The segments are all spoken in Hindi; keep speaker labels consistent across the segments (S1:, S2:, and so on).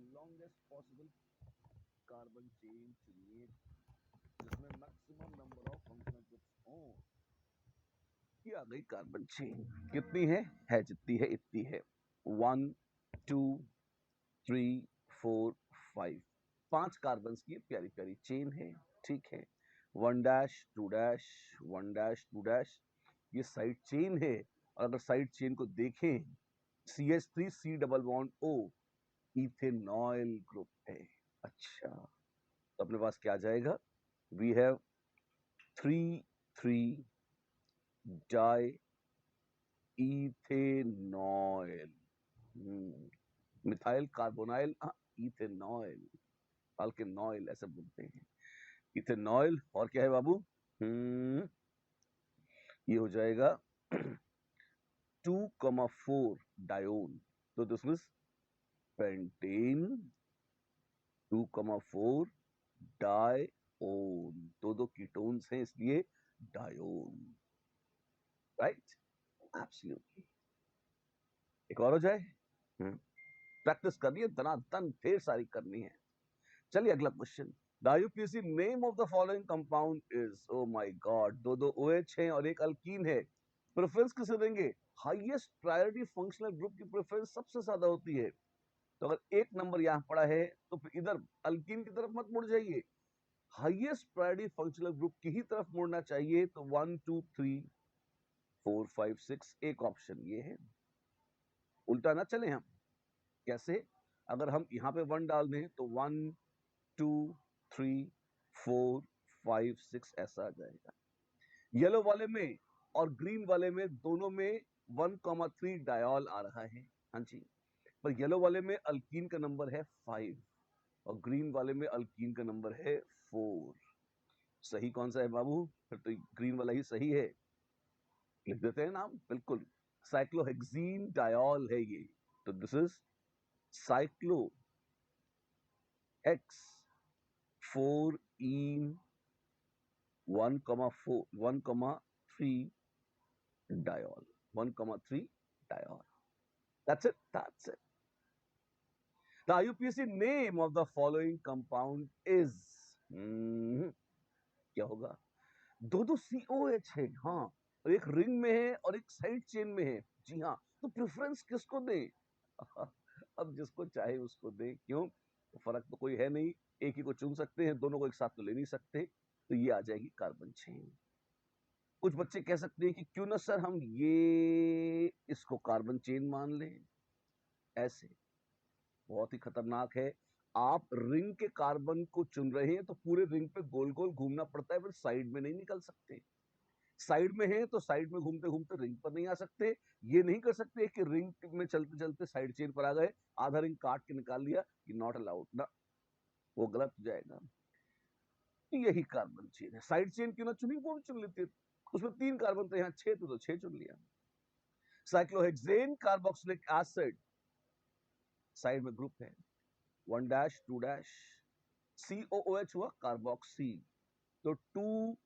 S1: लॉन्गेस्ट पॉसिबल कार्बन चेन चुनिए जिसमें maximum number of functional groups हो। ये आ गई कार्बन चेन। कितनी है जितनी है इतनी है। 1 2 3 4 5 5 कार्बन की प्यारी प्यारी चेन है। ठीक है, 1 डैश 2 डैश 1 डैश 2 डैश, ये साइड चेन है। और अगर साइड चेन को देखें, CH3 C double bond O ethanol group है। अच्छा, तो अपने पास क्या आ जाएगा? We have 3 di ethanol, methyl carbonyl, ethanol, alkanol ऐसे बोलते हैं, इथेनॉल। और क्या है बाबू? ये हो जाएगा 2,4 डायोन, तो दिस मींस पेंटेन 2,4 डायोन, दो कीटोन्स हैं इसलिए डायोन। Right, absolutely. एक और हो जाए। प्रैक्टिस करनी है, धनाधन ढेर सारी करनी है। चलिए अगला question. The IUPAC name of the following compound is, oh my God, दो OH हैं और एक अल्कीन है। प्रेफरेंस किसे देंगे? हाईएस्ट प्रायोरिटी फंक्शनल ग्रुप की प्रेफरेंस सबसे ज्यादा होती है। तो अगर एक नंबर यहां पड़ा है तो फिर इधर अल्कीन की तरफ मत मुड़ जाइए, हाईएस्ट प्रायोरिटी फंक्शनल ग्रुप की ही तरफ मुड़ना चाहिए। तो 1 2 3 4 5 6 एक ऑप्शन ये है। उल्टा ना चले हम। कैसे? अगर हम यहां पे 1 डाल दें तो 1 2 3 4 5 6 ऐसा आ जाएगा। येलो वाले में और ग्रीन वाले में दोनों में 1,3 डायोल आ रहा है। हाँ जी, पर येलो वाले में अल्कीन का नंबर है 5 और ग्रीन वाले में अल्कीन का नंबर है 4। सही कौन सा है बाबू? फिर तो ग्रीन वाला ही सही है। लिख देते हैं नाम, बिल्कुल साइक्लोहेक्सीन डायोल है ये। तो this is cyclo x 4 in 1,4 1,3 diol, 1,3 diol. That's it. That's it. The IUPAC name of the following compound is, क्या होगा? दो COH है, हाँ, और एक रिंग में है और एक साइड चेन में है। जी हाँ, तो प्रेफरेंस किसको दें? अब जिसको चाहे उसको दें। क्यों? तो फर्क तो कोई है नहीं, एक ही को चुन सकते हैं, दोनों को एक साथ तो ले नहीं सकते। तो ये आ जाएगी कार्बन चेन। कुछ बच्चे कह सकते हैं कि क्यों ना सर हम ये इसको कार्बन चेन मान लें। ऐसे बहुत ही खतरनाक है। आप रिंग के कार्बन को चुन रहे हैं तो पूरे रिंग पे गोल गोल घूमना पड़ता है, फिर साइड में नहीं निकल सकते। साइड में है तो साइड में घूमते घूमते रिंग पर नहीं आ सकते। ये नहीं कर सकते कि रिंग में चलते चलते साइड चेन पर आ गए, आधा रिंग काट के निकाल लिया, ये नॉट अलाउड ना, वो गलत हो जाएगा। यही कार्बन चेन है। साइड चेन क्यों ना चुनी, वो भी चुन लेते, उसमें 3 कार्बन थे, यहाँ 6 थे तो 6 चुन लिया। साइक्लोहेक्सेन कार्बोक्सिलिक एसिड, साइड में ग्रुप है 1 डैश 2 डैश, COOH हुआ कार्बोक्सी, तो 2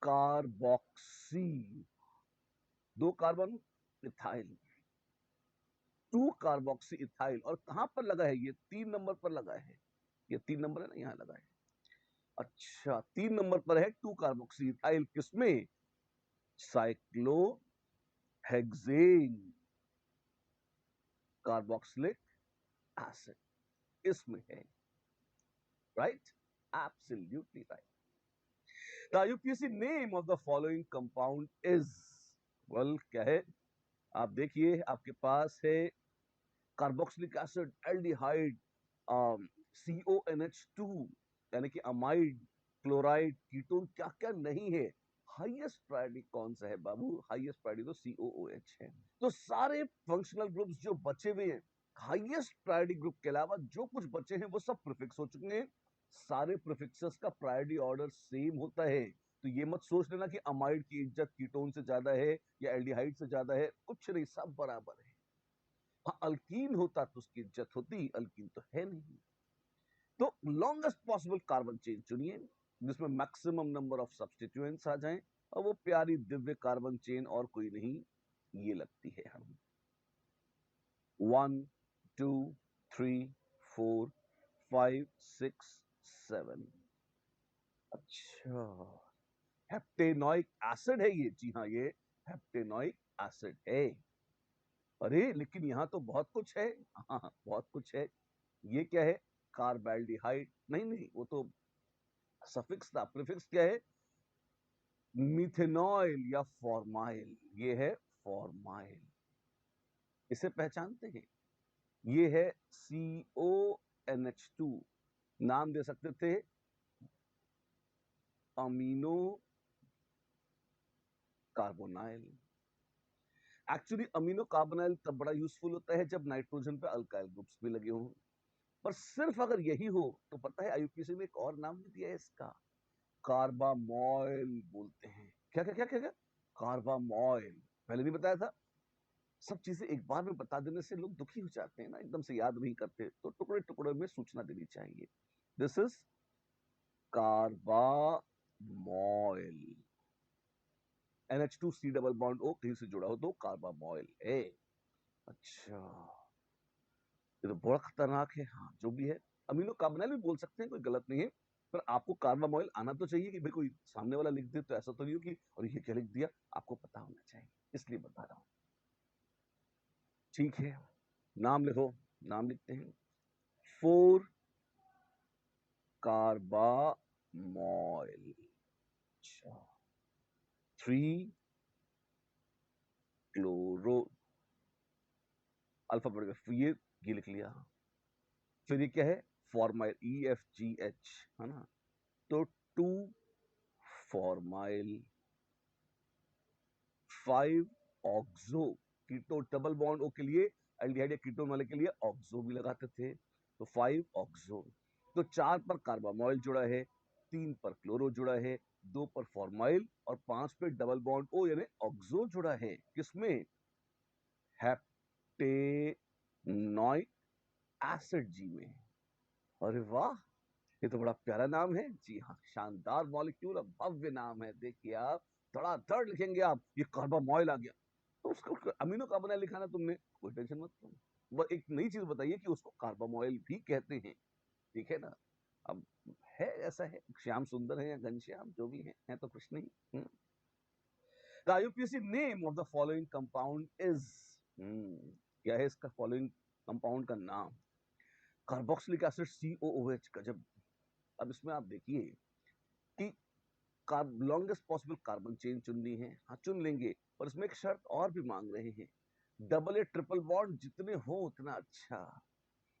S1: carboxy, 2 carbon ethyl, 2 carboxy ethyl. और कहां पर लगा है ये? 3 नंबर पर लगा है। ये 3 नंबर है ना, यहां लगा है। अच्छा, 3 नंबर पर है 2 कार्बोक्सी इथाइल। किसमें? साइक्लोहेक्सेन कार्बोक्सिलिक एसिड, इसमें है। Right, absolutely right. The IUPAC name of the following compound is, well, क्या है? आप देखिए, आपके पास है कार्बोक्सिलिक एसिड, एल्डिहाइड, CONH2 यानी कि अमाइड, क्लोराइड, कीटोन, क्या क्या नहीं है। हाईएस्ट प्रायोरिटी कौन सा है बाबू? हाईएस्ट प्रायोरिटी तो COOH है। तो सारे फंक्शनल ग्रुप्स जो बचे हुए हैं, हाईएस्ट प्रायोरिटी ग्रुप के अलावा जो कुछ बचे हैं वो सब प्रीफिक्स हो चुके हैं। सारे प्रीफिक्सेस का प्रायोरिटी ऑर्डर सेम होता है। तो ये मत सोच लेना कि अमाइड की इज्जत कीटोन से ज्यादा है या एल्डिहाइड से ज्यादा है, कुछ नहीं, सब बराबर है। हाँ, अल्कीन होता तो उसकी इज्जत होती, अल्कीन तो है नहीं। तो लॉन्गेस्ट पॉसिबल कार्बन चेन चुनिए जिसमें मैक्सिमम नंबर ऑफ सब्स्टिट्यूएंट्स आ जाएं, और वो प्यारी दिव्य कार्बन चेन और कोई नहीं, ये लगती है हम। 1 2 3 4 5 6 7। अच्छा, हेप्टेनोइक एसिड है ये। जी हाँ, ये हेप्टेनोइक एसिड है। अरे लेकिन यहाँ तो बहुत कुछ है। हाँ, बहुत कुछ है। ये क्या है? कार्बेल्डिहाइड। नहीं नहीं, वो तो सफिक्स था। प्रीफिक्स क्या है? मिथेनॉइल या फॉर्माइल। ये है फॉर्माइल। इसे पहचानते हैं? ये है CONH2। नाम दे सकते थे amino carbonyl. Actually amino carbonyl तब बड़ा यूजफुल होता है जब नाइट्रोजन पे अल्काइल ग्रुप्स भी लगे हों। पर सिर्फ अगर यही हो तो पता है IUPAC ने एक और नाम भी दिया है इसका, कार्बामॉयल बोलते हैं। क्या क्या क्या क्या क्या? कार्बामॉयल। पहले नहीं बताया था? सब चीजें एक बार में बता देने से लोग दुखी हो जाते हैं ना, एकदम से याद नहीं करते, तो टुकड़े टुकड़े में सूचना देनी चाहिए। This is carbamoyl. NH2C double bond O कहीं से जुड़ा हो तो कार्बामॉयल है। अच्छा, ये तो बड़ा खतरनाक है। हाँ, जो भी है, अमीनो कार्बोनाइल भी बोल सकते हैं, कोई गलत नहीं है। पर आपको कार्बामॉयल आना तो चाहिए कि भाई कोई सामने वाला लिख दे तो ऐसा तो नहीं हो कि और ये क्या लिख दिया। आपको पता होना चाहिए, इसलिए बता रहा हूं। ठीक है, नाम लिखो। नाम लिखते हैं। 4 कार्बामॉयल। अच्छा, 3 क्लोरो। अल्फाबेट का ये लिख लिया। फिर ये क्या है? फॉर्माइल, EFGH, है ना? तो 2 फॉर्माइल। 5 ऑक्सो। कीटो डबल बॉन्ड O के लिए, एल्डिहाइड या कीटोन वाले के लिए ऑक्सो भी लगाते थे। तो 5 ऑक्सो। तो 4 पर कार्बामॉयल जुड़ा है, 3 पर क्लोरो जुड़ा है, 2 पर फॉर्माइल और 5 पे डबल बॉन्ड O यानी ऑक्सो जुड़ा है। किसमें? हेप्टेनोइक एसिड जी में। अरे वाह, ये तो बड़ा प्यारा नाम है। जी हाँ, शानदार मॉलिक्यूल और भव्य नाम है। देखिए आप, धड़ाधड़ लिखेंगे आप, ये कार्बामॉयल आ गया तो उसको अमीनो कार्बोनाइल लिखा ना तुमने, कोई टेंशन मत लो। वो एक नई चीज बताइए कि उसको कार्बामॉयल भी कहते हैं। ठीक है ना? अब है, ऐसा है, श्याम सुंदर है या घनश्याम, जो भी है तो कुछ नहीं। The IUPAC name of the following compound is, क्या है इसका फॉलोइंग कंपाउंड का नाम? Carboxylic acid COOH। गजब। अब इसमें आप देखिए कि लॉन्गेस्ट पॉसिबल कार्बन चेन चुननी है। हाँ, चुन लेंगे, पर इसमें एक शर्त और भी मांग रहे हैं। डबल ए ट्रिपल बॉन्ड जितने हो उतना अच्छा।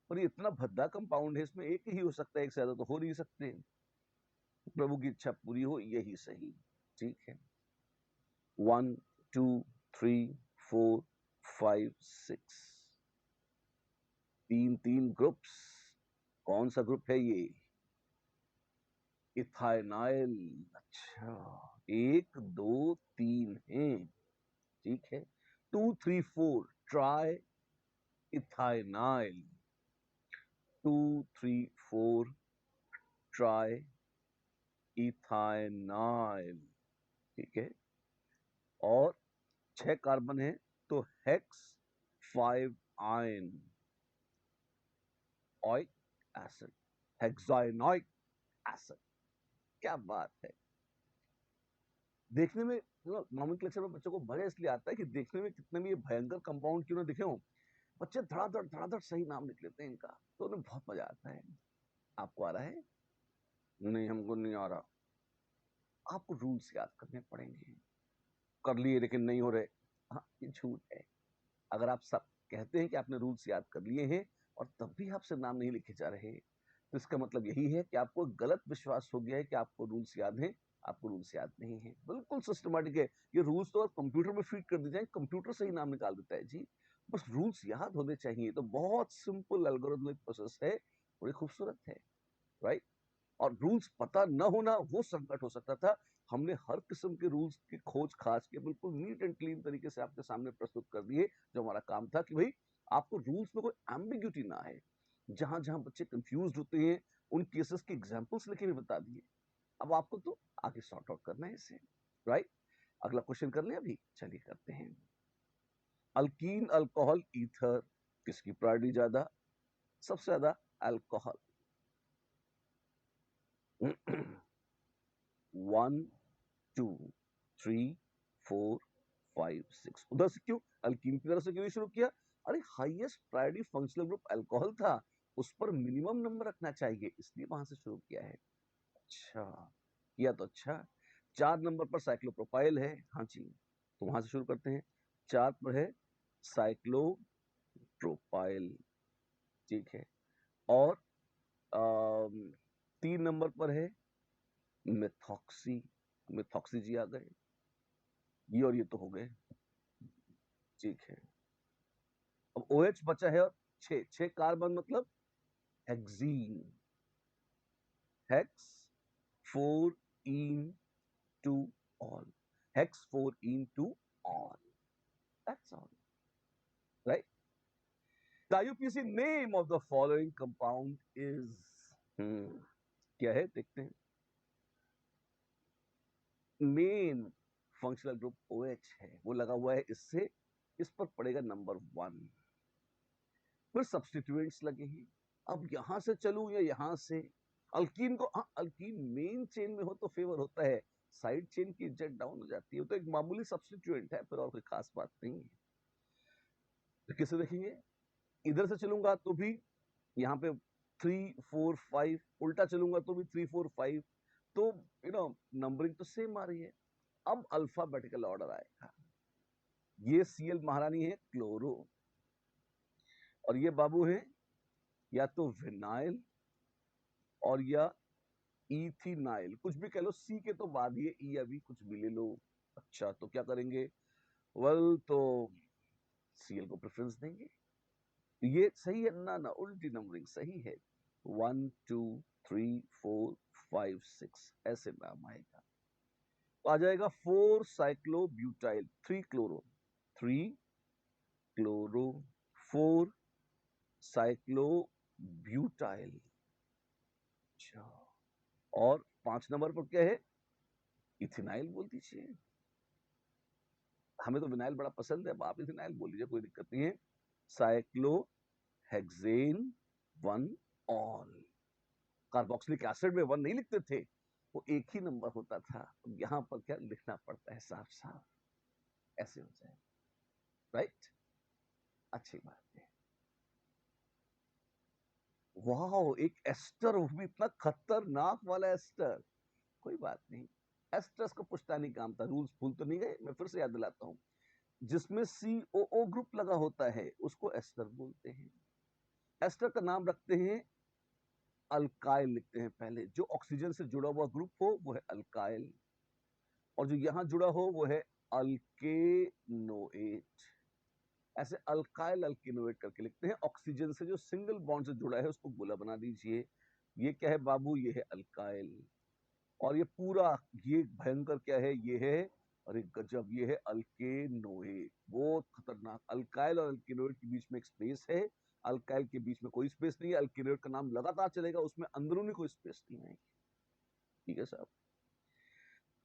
S1: पर ये इतना भद्दा कंपाउंड है, इसमें एक ही हो सकता है, एक से ज्यादा तो हो नहीं सकते। प्रभु की इच्छा पूरी हो, यही सही। ठीक है, 1 2 3 4 5 6, 3 ग्रुप्स। कौन सा ग्रुप है ये? इथाइनाइल। अच्छा, 1 2 3 है। ठीक है, 2 3 4 ट्राई इथाइनाइल। 2 3 4 ट्राई इथाइनाइल। ठीक है, और 6 कार्बन है तो hex 5 yne oic acid, hexynoic acid. क्या बात है। देखने में नॉमेनक्लेचर में बच्चों को मजा इसलिए आता है कि देखने में कितने भी ये भयंकर कंपाउंड क्यों ना दिखे हो, बच्चे धड़ाधड़ सही नाम लिख लेते हैं इनका, तो उन्हें बहुत मजा आता है। आपको आ रहा है? नहीं, हमको नहीं आ रहा। आपको रूल्स याद करने पड़ेंगे। कर लिए लेकिन नहीं हो रहे। हाँ, ये झूठ है। अगर आप सब कहते हैं कि आपने रूल्स याद कर लिए हैं और तब भी आपसे नाम नहीं लिखे जा रहे, तो इसका मतलब यही है कि आपको गलत विश्वास हो गया है कि आपको रूल्स याद हैं। आपको रूल्स याद नहीं है। बिल्कुल सिस्टमैटिक है। ये रूल्स तो कंप्यूटर में फीड कर दी जाए, कंप्यूटर से ही नाम निकाल देता है जी। बस रूल्स याद होने चाहिए। तो बहुत सिंपल एल्गोरिथमिक प्रोसेस है, बड़ी खूबसूरत है, राइट? और रूल्स पता न होना वो संकट हो सकता था। हमने हर किस्म के रूल्स की खोज खास के बिल्कुल नीट एंड क्लीन तरीके से आपके सामने प्रस्तुत कर दिए। जो हमारा काम था कि भाई आपको रूल्स में कोई एम्बिग्यूटी ना आए। जहां जहां बच्चे कंफ्यूज होते हैं, उन केसेस की एग्जांपल्स लेके भी बता दिए। अब आपको तो आगे सॉर्ट आउट करना है इसे, राइट? अगला क्वेश्चन कर लें अभी? चलिए करते हैं। अल्कीन, अल्कोहल, ईथर, किसकी प्रायोरिटी ज्यादा? सबसे ज्यादा अल्कोहल। 1 2 3 4 5 6। उधर से क्यों, अल्कीन की तरफ से क्यों शुरू किया? अरे highest priority functional group alcohol था, उस पर मिनिमम नंबर रखना चाहिए, इसलिए वहां से शुरू किया है। अच्छा किया तो अच्छा। 4 नंबर पर साइक्लोप्रोपाइल है, हाँ जी, तो वहां से शुरू करते हैं। 4 पर है साइक्लोप्रोपाइल, ठीक है। और 3 नंबर पर है मिथॉक्सी, मिथॉक्सी जी आ गए, ये और ये तो हो गए, ठीक है। अब OH बचा है और 6 कार्बन मतलब hexene, hex 4 in 2 all, hex 4 into all. That's all, right? The IUPAC name of the following compound is क्या है देखते हैं। मेन फंक्शनल ग्रुप OH है, वो लगा हुआ है इससे, इस पर पड़ेगा नंबर 1। फिर सब्स्टिट्यूएंट्स लगे हैं, अब यहां से चलूं या यहां से? अल्कीन को, हाँ अल्कीन मेन चेन में हो तो फेवर होता है, साइड चेन की इज्जत डाउन हो जाती है, तो एक मामूली सब्स्टिट्यूएंट है, फिर और कोई खास बात नहीं है। तो किसे देखेंगे? इधर से चलूंगा तो भी यहाँ पे 3 4 5, उल्टा चलूंगा तो भी 3 4 5, तो नंबरिंग तो सेम आ रही है। अब अल्फाबेटिकल ऑर्डर आएगा, ये Cl महारानी है क्लोरो, और ये बाबू है या तो विनाइल और या इथिनाइल, कुछ भी कह लो, सी के तो बाद ये ई अभी कुछ भी ले लो। अच्छा तो क्या करेंगे? वेल तो Cl को प्रेफरेंस देंगे, ये सही है ना? ना उल्टी नंबरिंग सही है, 1 2 3 4 5 6 ऐसे नाम आएगा। तो आ जाएगा 4 साइक्लोब्यूटाइल, 3 क्लोरो, 3 क्लोरो 4 साइक्लोब्यूटाइल। अच्छा, और 5 नंबर पर क्या है? इथिनाइल बोल दीजिए, हमें तो विनाइल बड़ा पसंद है, आप इथिनाइल बोल लीजिए, कोई दिक्कत नहीं है। Cyclohexane 1 all. कार्बोक्सिलिक एसिड में 1 नहीं लिखते थे, वो एक ही नंबर होता था, यहां पर क्या लिखना पड़ता है साफ साफ, ऐसे हो जाए, राइट? अच्छी बात है। वाह, एक एस्टर, वो भी इतना खतरनाक वाला एस्टर। कोई बात नहीं, एस्टर्स को पुश्तैनी काम था, रूल्स भूल तो नहीं गए, मैं फिर से याद दिलाता हूं। जिसमें COO ग्रुप लगा होता है उसको एस्टर बोलते हैं। एस्टर का नाम रखते हैं, अल्काइल लिखते हैं पहले, जो ऑक्सीजन से जुड़ा हुआ ग्रुप हो वो है अल्काइल, और जो यहां जुड़ा हो वो है अल्केनोएट। ऐसे अल्काइल अल्केनोएट करके लिखते हैं। ऑक्सीजन से जो सिंगल बॉन्ड से जुड़ा है उसको गोला बना दीजिए, ये क्या है बाबू? ये है अल्काइल। और ये पूरा, ये भयंकर क्या है? ये है, अरे गजब, ये है अल्केनोएट, बहुत खतरनाक। अल्काइल और अल्केनोएट के बीच में एक स्पेस है, अल्काइल के बीच में कोई स्पेस नहीं है, अल्केनोएट का नाम लगातार चलेगा, उसमें अंदरूनी कोई स्पेस नहीं है। ठीक है साहब।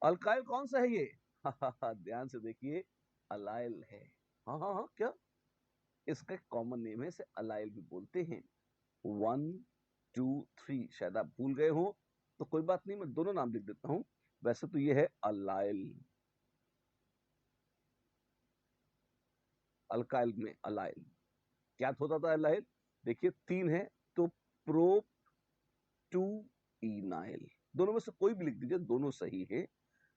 S1: अल्काइल कौन सा है ये? ध्यान से देखिए, अलाइल है। हाँ हाँ हाँ, क्या? इसका एक कॉमन नेम है, इसे अलाइल भी बोलते हैं। 1 2 3, शायद आप भूल गए हो तो कोई बात नहीं, मैं दोनों नाम लिख देता हूं। वैसे तो ये है अलाइल, अल्काइल में अलाइल। क्या होता था अलाइल? देखिए 3 है तो प्रोप 2 इनाइल, दोनों में से कोई भी लिख दीजिए, दोनों सही है,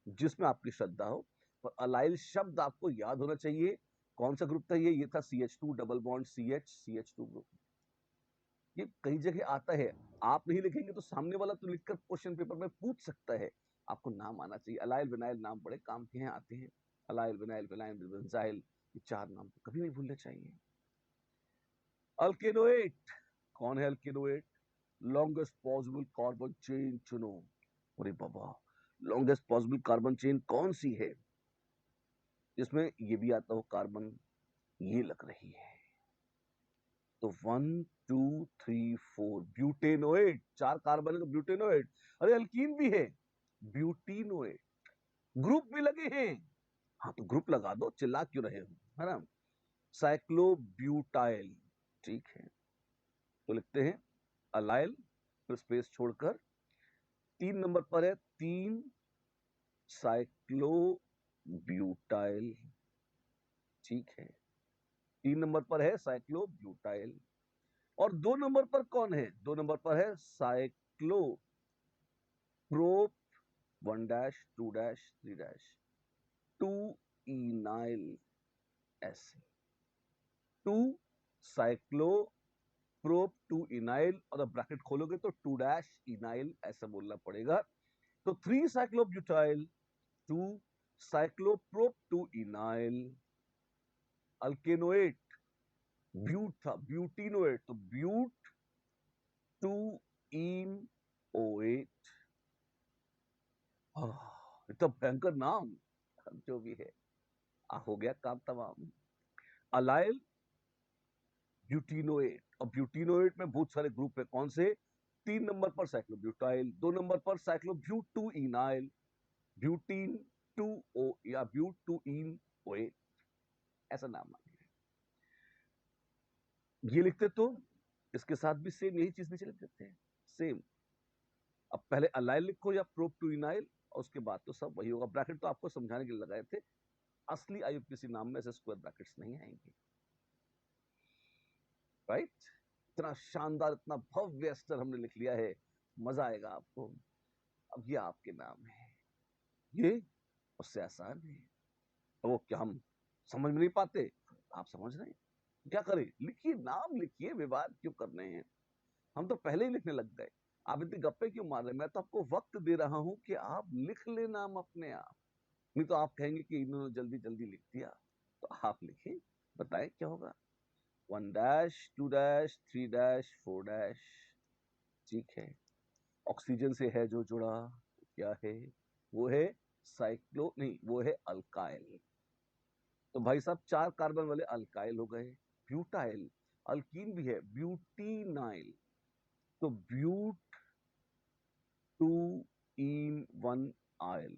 S1: जिसमें आपकी श्रद्धा हो। पर अलाइल शब्द आपको याद होना चाहिए, कौन सा ग्रुप था ये था CH2 double bond CH2 group. ये कई जगह आता है, आप नहीं लिखेंगे तो सामने वाला तो लिखकर क्वेश्चन पेपर में पूछ सकता है, आपको नाम आना चाहिए। अलाइल विनाइल नाम बड़े काम के हैं, आते हैं, अलाइल विनाइल विनाइल बेंजाइल, ये 4 नाम तो कभी नहीं भूलने चाहिए। अल्केनोएट, कौन है अल्केनोएट? लॉन्गेस्ट पॉसिबल कार्बन चेन चुनो। अरे बाबा, लॉन्गेस्ट पॉसिबल कार्बन चेन कौन सी है जिसमें ये भी आता हो कार्बन? ये लग रही है, तो 1 2 3 4 ब्यूटेनोएट, 4 कार्बन है तो ब्यूटेनोएट। अरे अल्कीन भी है, ब्यूटीनोएट, ग्रुप भी लगे हैं, हाँ तो ग्रुप लगा दो, चिल्ला क्यों रहे हो, है ना? साइक्लोब्यूटाइल, ठीक है, तो लिखते हैं अलाइल, फिर स्पेस छोड़कर 3 नंबर पर है 3 साइक्लोब्यूटाइल। ठीक है, 3 नंबर पर है साइक्लोब्यूटाइल। और 2 नंबर पर कौन है? 2 नंबर पर है साइक्लोप्रोप 1 डैश 2 डैश 3 डैश 2 इनाइल एसिड। 2 साइक्लोप्रोप 2 इनाइल, और ब्रैकेट खोलोगे तो 2 डैश इनाइल ऐसा बोलना पड़ेगा। तो 3 साइक्लोब्यूटाइल 2 साइक्लोप्रोप 2 इनाइल। अल्केनोएट ब्यूट था, ब्यूटिनोएट, तो ब्यूट 2 इन OH। इतना भयंकर नाम, जो भी है हो गया काम तमाम। अलाइल ब्यूटिनोएट, और ब्यूटिनोएट में बहुत सारे ग्रुप है, कौन से? 3 नंबर पर साइक्लोब्यूटाइल, 2 नंबर पर साइक्लोब्यूट 2 इनाइल, ब्यूटीन 2 O या ब्यूट 2 इन OH, ऐसा नाम आ गया। ये लिखते तो इसके साथ भी सेम यही चीज नीचे लिख देते हैं, सेम। अब पहले अलाइल लिखो या प्रोप टू इनाइल, और उसके बाद तो सब वही होगा। ब्रैकेट तो आपको समझाने के लिए लगाए थे, असली IUPAC नाम में ऐसे स्क्वायर ब्रैकेट्स नहीं आएंगे, राइट? इतना शानदार, इतना भव्य स्तर हमने लिख लिया है, मजा आएगा आपको। अब ये आपके नाम है, ये उससे आसान है। वो क्या हम समझ में नहीं पाते? आप समझ रहे हैं, क्या करें? लिखिए, नाम लिखिए, विवाद क्यों कर रहे हैं? हम तो पहले ही लिखने लग गए, आप इतनी गप्पे क्यों मार रहे हैं? मैं तो आपको वक्त दे रहा हूं कि आप लिख ले नाम अपने आप, नहीं तो आप कहेंगे कि इन्होंने जल्दी जल्दी लिख दिया। तो आप लिखें, बताएं क्या होगा। 1 डैश 2 डैश 3 डैश 4 डैश। ठीक है, ऑक्सीजन से है जो जुड़ा, क्या है? वो है साइक्लो, नहीं, वो है अल्काइल। तो भाई साहब 4 कार्बन वाले अल्काइल हो गए। ब्यूटाइल, अल्कीन भी है, ब्यूटीनाइल, तो ब्यूट 2 इन 1 आयल,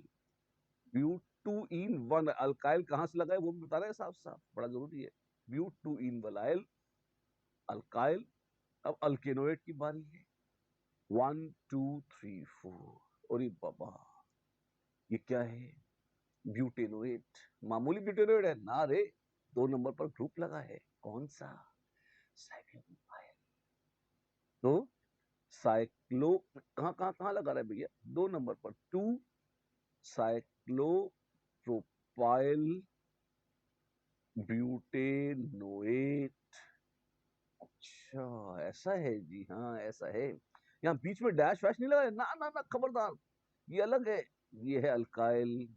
S1: ब्यूट 2 इन 1 अल्काइल कहां से लगा है वो भी बता रहे हैं साफ साफ, बड़ा जरूरी है। But 2 yne 1 oyl alkyl. अब अल्केनोएट की बारी है, 1 2 3 4। और बाबा, ये क्या है? ब्यूटेनोएट। मामूली ब्यूटेनोएट है ना रे, 2 नंबर पर ग्रुप लगा है, कौन सा? साइक्लोप्रोपाइल। तो साइक्लो कहां कहां कहां लगा रहा है भैया? 2 नंबर पर 2 साइक्लोप्रोपाइल ब्यूटेनोएट। अच्छा, ऐसा है जी, हाँ ऐसा है। यहाँ बीच में डैश वैश नहीं लगा है, ना ना ना, खबरदार, ये अलग है। ये है अल्काइल,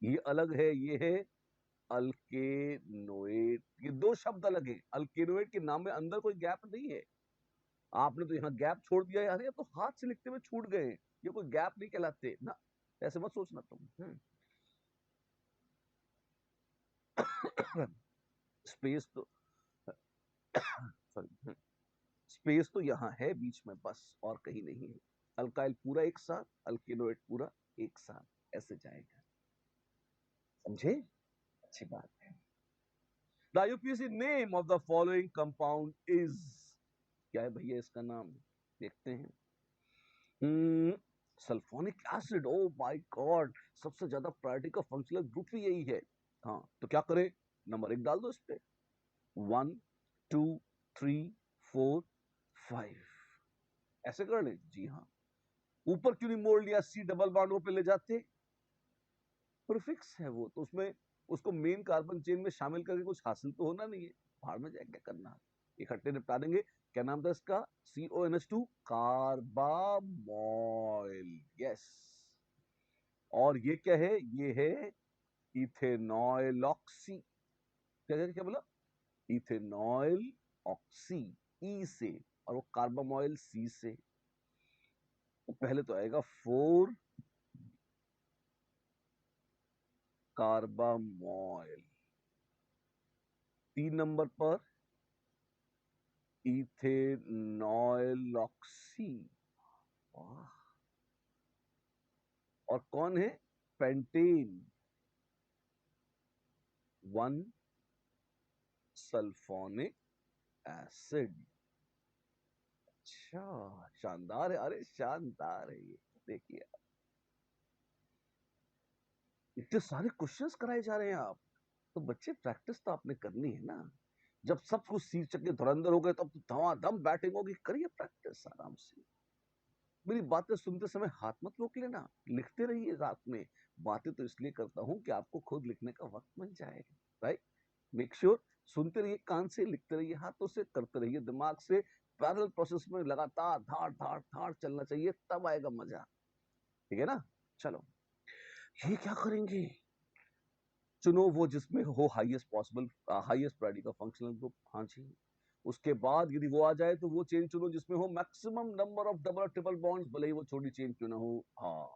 S1: ये अलग है, ये है अल्केनोएट। ये 2 शब्द अलग है। अल्केनोएट के नाम में अंदर कोई गैप नहीं है। आपने तो यहाँ गैप छोड़ दिया है, अरे तो हाथ से लिखते हुए छूट गए, ये कोई गैप नहीं कहलाते ना, ऐसे मत सोचना तुम। स्पेस तो सॉरी, स्पेस तो यहाँ है बीच में बस, और कहीं नहीं है। अल्काइल पूरा एक साथ, अल्केनोएट पूरा एक साथ, ऐसे जाएगा, समझे? अच्छी बात है। The IUPAC name of the following compound is, क्या है भैया इसका नाम? देखते हैं। Sulphonic acid. Oh my God, सबसे ज्यादा प्रायोरिटी का फंक्शनल ग्रुप भी यही है। हाँ, तो क्या करें? नंबर 1 डाल दो इस पे, 1 2 3 4 5, ऐसे कर ले जी। हाँ, ऊपर क्यों नहीं मोड़ लिया? C डबल बॉन्ड पे ले जाते, प्रीफिक्स है वो, तो उसमें उसको मेन कार्बन चेन में शामिल करके कुछ हासिल तो होना नहीं है, भाड़ में जाए क्या करना, इकट्ठे निपटा देंगे। क्या नाम था इसका? CONH2 carbamoyl. यस। और ये क्या है? ये है इथेनॉइल ऑक्सी। क्या क्या क्या बोला? इथेनॉइल ऑक्सी, ई से, और वो कार्बामोइल C से। तो पहले तो आएगा 4 कार्बामोइल, 3 नंबर पर इथेनॉइल ऑक्सी। और कौन है? Pentane, 1 sulphonic acid. अच्छा, शानदार है, अरे शानदार है ये। देखिए इतने सारे क्वेश्चंस कराए जा रहे हैं आप, तो बच्चे प्रैक्टिस तो आपने करनी है ना। जब सब कुछ सीख चके धुरंधर हो गए तो अब तो धमाधम बैटिंग होगी, करिए प्रैक्टिस आराम से। मेरी बातें सुनते समय हाथ मत रोक लेना, लिखते रहिए रात में। बातें तो इसलिए करता हूँ कि आपको खुद लिखने का वक्त मिल जाए, राइट। मेक श्योर सुनते रहिए, कान से लिखते रहिए, हाथों से करते रहिए, दिमाग से पैरेलल प्रोसेस में लगातार धाड़ धाड़ धाड़ चलना चाहिए, तब आएगा मजा। ठीक है ना। चलो ये क्या करेंगे, चुनो वो जिसमें हो हाईएस्ट पॉसिबल हाईएस्ट प्रायोरिटी का फंक्शनल ग्रुप। हाँ जी। उसके बाद यदि वो आ जाए तो वो चेन चुनो जिसमें हो maximum number of double triple bonds, भले ही वो छोटी चेन क्यों ना हो। हाँ,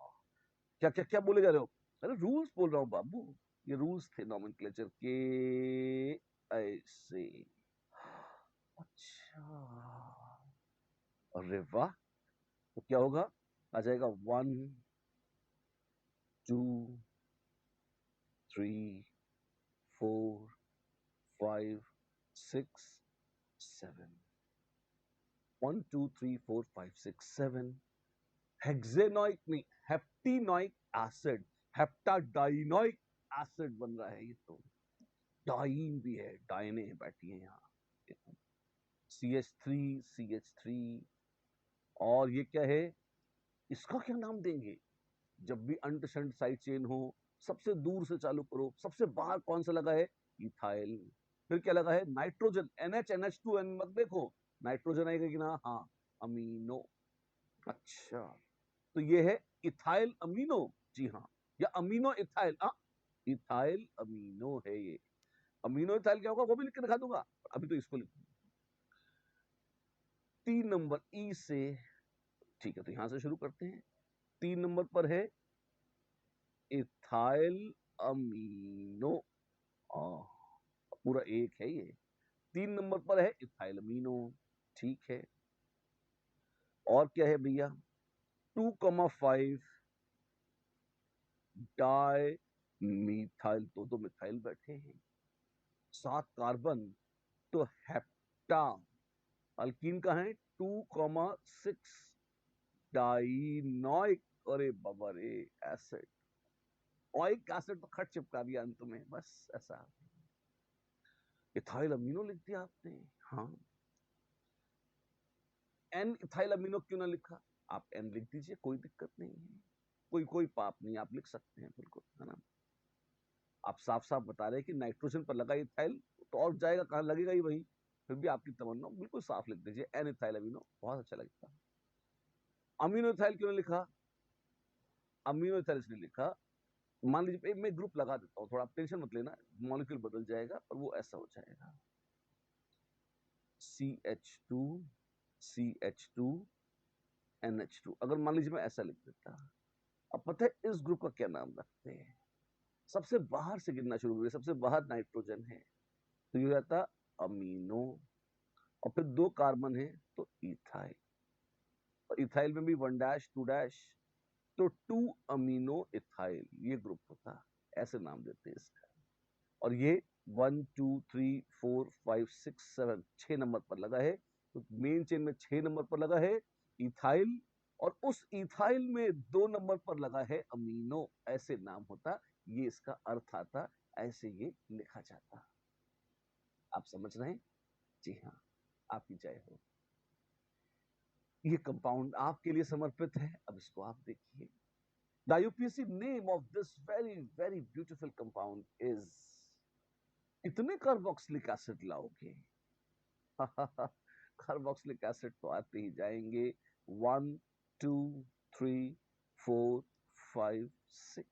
S1: क्या क्या क्या बोले जा रहे हो? अरे रूल्स बोल रहा हूँ बाबू, ये रूल्स थे नॉमेनक्लेचर के। ऐसे। अच्छा, अरे वाह। तो क्या होगा, आ जाएगा 1 2 3 4 5 6 7। 1 2 3 4 5 6 7। हेक्सेनोइक नहीं, हेप्टिनोइक एसिड, हेप्टाडाइनोइक एसिड बन रहा है ये तो। डाइन भी है, डाइने बैठी है यहाँ। CH3 और ये क्या है, इसका क्या नाम देंगे? जब भी अंट शंट साइड चेन हो, सबसे दूर से चालू करो। सबसे बाहर कौन सा लगा है? इथाइल। फिर क्या लगा है? नाइट्रोजन, NH2N मत देखो, नाइट्रोजन आएगा कि ना? हाँ, अमीनो। अच्छा, तो ये है इथाइल अमीनो। जी हाँ, या अमीनो इथाइल। हाँ, इथाइल अमीनो है ये। अमीनो इथाइल क्या होगा वो भी लिख के दिखा दूंगा, अभी तो इसको लिख। 3 नंबर ई से। ठीक है, तो यहां से शुरू करते हैं। 3 नंबर पर है इथाइल अमीनो। पूरा एक है ये। 3 नंबर पर है इथाइल अमीनो। ठीक है, और क्या है भैया? 2,5 डाई मिथाइल, तो मिथाइल बैठे हैं। 7 कार्बन, तो हेप्टा। अल्कीन का है 2,6 डाइनोइक। अरे बाबा रे, एसिड। ऑइक एसिड तो खट चिपका दिया अंत में, बस ऐसा। इथाइल अमीनो लिख दिया आपने। हाँ, एन इथाइल अमीनो क्यों ना लिखा? आप एन लिख दीजिए, कोई दिक्कत नहीं है, कोई कोई पाप नहीं, आप लिख सकते हैं बिल्कुल, है ना। आप साफ साफ बता रहे हैं कि नाइट्रोजन पर लगा इथाइल, तो और जाएगा कहां, लगेगा ही वही। फिर भी आपकी तमन्ना, बिल्कुल साफ लिख दीजिए एन इथाइल अमीनो, बहुत अच्छा लगता। अमीनो इथाइल क्यों लिखा? अमीनो इथाइल इसलिए लिखा, मान लीजिए मैं ग्रुप लगा देता हूँ, थोड़ा आप टेंशन मत लेना, मॉलिक्यूल बदल जाएगा पर वो ऐसा हो जाएगा। CH2 CH2 NH2। अगर मान लीजिए मैं ऐसा लिख देता, अब पता है इस ग्रुप का क्या नाम रखते हैं? सबसे बाहर से गिनना शुरू करिए, सबसे बाहर नाइट्रोजन है, तो ये हो जाता अमीनो। और फिर 2 कार्बन है तो इथाइल, और इथाइल में भी 1-2, तो 2 अमीनो इथाइल ये ग्रुप होता। ऐसे नाम देते हैं इसका। और ये 1 2 3 4 5 6 7 6 नंबर पर लगा है, तो मेन चेन में 6 नंबर पर लगा है इथाइल, और उस इथाइल में 2 नंबर पर लगा है अमीनो। ऐसे नाम होता, ये इसका अर्थ आता, ऐसे ये लिखा जाता। आप समझ रहे हैं? जी हाँ, आपकी जय हो। ये कंपाउंड आपके लिए समर्पित है, अब इसको आप देखिए। The UPSC name of this very very beautiful compound is, कितने कार्बोक्सिलिक एसिड लाओगे? कार्बोक्सिलिक एसिड तो आते ही जाएंगे, 1 2 3 4 5 6,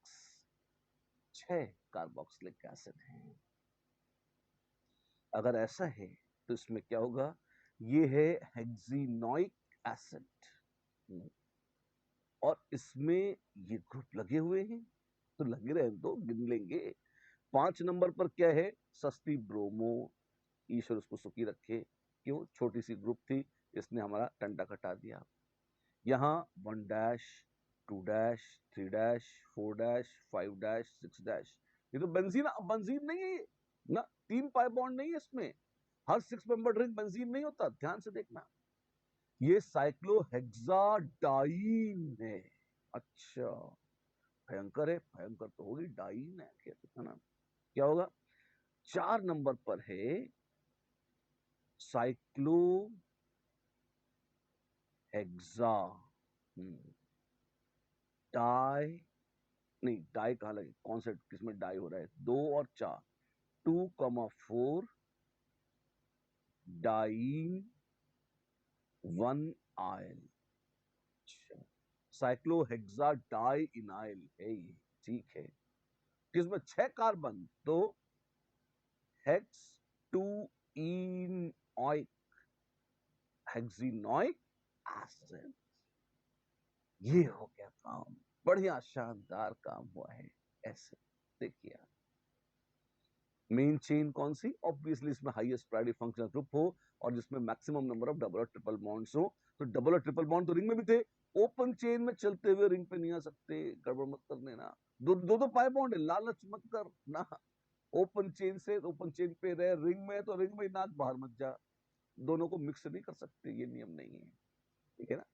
S1: 6 कार्बोक्सिलिक एसिड हैं। अगर ऐसा है तो इसमें क्या होगा? ये है हेक्सिनोइक एसिड, और इसमें ये ग्रुप लगे हुए हैं, तो लगे रहे तो गिन लेंगे। 5 नंबर पर क्या है? सस्ती ब्रोमो। ईश्वर उसको सुखी रखे, क्यों? छोटी सी ग्रुप थी, इसने हमारा टंटा कटा दिया। यहाँ 1-2-3-4-5-6, ये तो बेंजीन, बेंजीन नहीं है ना, 3 पाई बॉन्ड नहीं है इसमें। हर 6 मेंबर रिंग बेंजीन नहीं होता, ध्यान से देखना। ये साइक्लोहेक्साडाइन है। अच्छा, भयंकर है, भयंकर तो होगी, डाइन है है ना। क्या होगा? 4 नंबर पर है साइक्लोहेक्सा डाई, नहीं डाई कहाँ लगे, कौन से किसमें डाई हो रहा है? 2 और 4, 2,4 डाइन 1 आयल। साइक्लोहेक्सा डाई इनाइल है ये, ठीक है। किसमें 6 कार्बन, तो हेक्स 2 इनोइक हेक्सिनोइक एसिड। ये हो गया काम, बढ़िया शानदार काम हुआ है। ऐसे देखिए आप, मेन चेन कौन सी? ऑब्वियसली इसमें हाईएस्ट प्रायोरिटी फंक्शनल ग्रुप हो और जिसमें मैक्सिमम नंबर ऑफ डबल और ट्रिपल बॉन्ड्स हो। तो डबल और ट्रिपल बॉन्ड तो रिंग में भी थे, ओपन चेन में चलते हुए रिंग पे नहीं आ सकते, गड़बड़ मत कर देना। दो दो पाई बॉन्ड है, लालच मत कर ना। ओपन चेन से ओपन चेन पे रहे, रिंग में तो रिंग में ही नाच, बाहर मत जा। दोनों को मिक्स नहीं कर सकते, ये नियम नहीं है, ठीक है ना।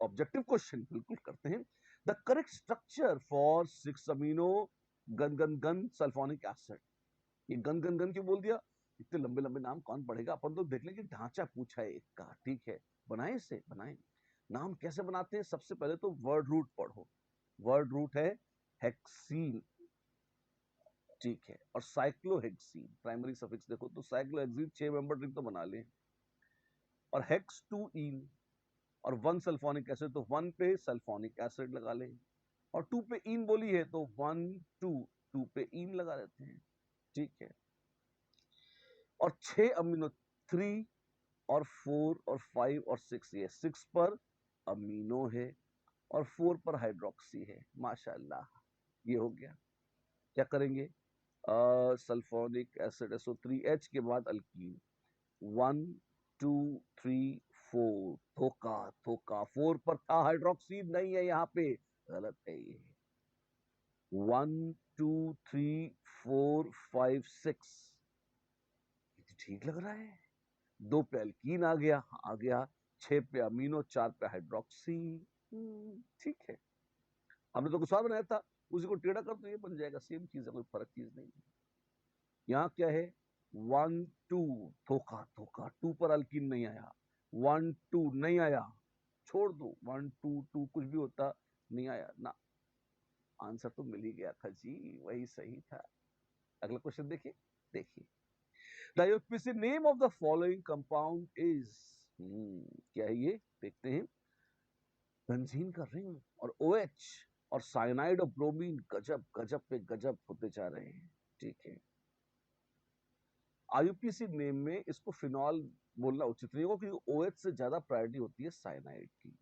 S1: ऑब्जेक्टिव क्वेश्चन बिल्कुल करते हैं। The correct structure for 6 amino gun gun gun sulphonic acid. ये गन गन गन क्यों बोल दिया? इतने लंबे लंबे नाम कौन पढ़ेगा, अपन तो देख लेंगे ढांचा पूछा है एक का, ठीक है। बनाए इसे, बनाए। नाम कैसे बनाते हैं? सबसे पहले तो वर्ड रूट पढ़ो। वर्ड रूट है हेक्सीन, ठीक है, और साइक्लोहेक्सीन प्राइमरी सफिक्स देखो तो साइक्लोहेक्सीन 6 मेंबर रिंग तो बना ले। और हेक्स 2 इन और 1 सल्फोनिक एसिड, तो 1 पे सल्फोनिक एसिड लगा ले। और 2 पे इन बोली है तो 1 2 2 पे इन लगा देते हैं, ठीक है। और 6 अमीनो 3 और 4 और 5 और 6, ये 6 पर अमीनो है और 4 पर हाइड्रोक्सी है। माशाल्लाह, ये हो गया। क्या करेंगे? सल्फोनिक एसिड SO3H के बाद अल्कीन 1 2 3 4, धोखा धोखा, 4 पर था हाइड्रोक्सी, नहीं है यहाँ पे, गलत है ये। 1 2 3 4 5 6, ठीक लग रहा है। 2 पे अल्कीन आ गया, 6 पे अमीनो, 4 पे हाइड्रोक्सी, ठीक है। हमने तो कुछ और बनाया था, उसी को टेढ़ा कर तो ये बन जाएगा, सेम चीज है, कोई फर्क चीज नहीं है। यहाँ क्या है? 1 2, धोखा धोखा, 2 पर अल्कीन नहीं आया, 1 2 नहीं आया, छोड़ दो, 1 2 2 कुछ भी होता, नहीं आया ना। आंसर तो मिल ही गया था जी, वही सही था। अगला क्वेश्चन देखिए, देखिए। The IUPAC name of the following compound is, क्या है ये? देखते हैं। बेंजीन का रिंग और OH और साइनाइड और ब्रोमीन, गजब गजब पे गजब होते जा रहे हैं, ठीक है। IUPAC नेम में इसको फिनॉल बोलना उचित नहीं होगा क्योंकि OH से ज्यादा प्रायोरिटी होती है साइनाइड की।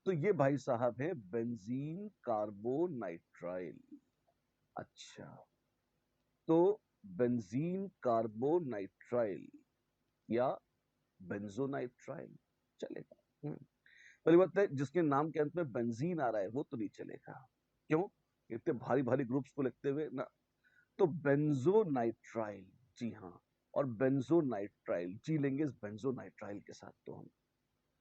S1: तो ये भाई साहब है बेंजीन कार्बोनाइट्राइल। अच्छा, तो बेंजीन कार्बोनाइट्राइल या बेंजोनाइट्राइल चलेगा। पहली बात है, जिसके नाम के अंत में बेंजीन आ रहा है वो तो नहीं चलेगा। क्यों? इतने भारी भारी ग्रुप्स को लिखते हुए ना। तो बेंजोनाइट्राइल, जी हाँ, और बेंजोनाइट्राइल जी लेंगे इस बेंजोनाइट्राइल के साथ। तो हम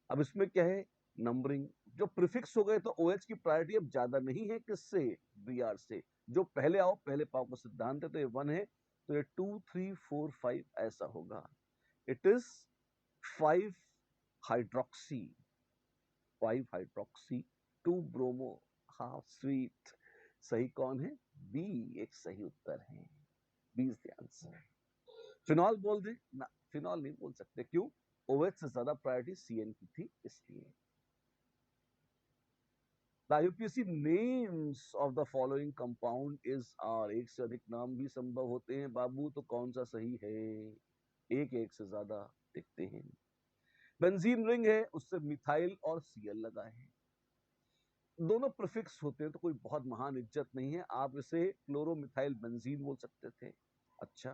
S1: अब इसमें क्या है? नंबरिंग जो प्रीफिक्स हो गए तो OH की प्रायोरिटी अब ज्यादा नहीं है, किससे? Br से। जो पहले आओ पहले पाओ का सिद्धांत है, तो ये 1 है, तो ये 2 3 4 5 ऐसा होगा। It is 5 hydroxy, 5 hydroxy 2 bromo, half sweet. सही कौन है? बी एक सही उत्तर है, B is the answer. Phenol बोल दे ना, फिनॉल नहीं बोल सकते, क्यों? OH से ज्यादा प्रायोरिटी CN की थी, इसलिए। The IUPAC names of the following compound is are, एक से अधिक नाम भी संभव होते हैं बाबू, तो कौन सा सही है? एक से ज्यादा, देखते हैं। बेंजीन रिंग है, उससे मिथाइल और Cl लगा है, दोनों प्रीफिक्स होते हैं तो कोई बहुत महान इज्जत नहीं है। आप इसे क्लोरो मिथाइल बेंजीन बोल सकते थे। अच्छा,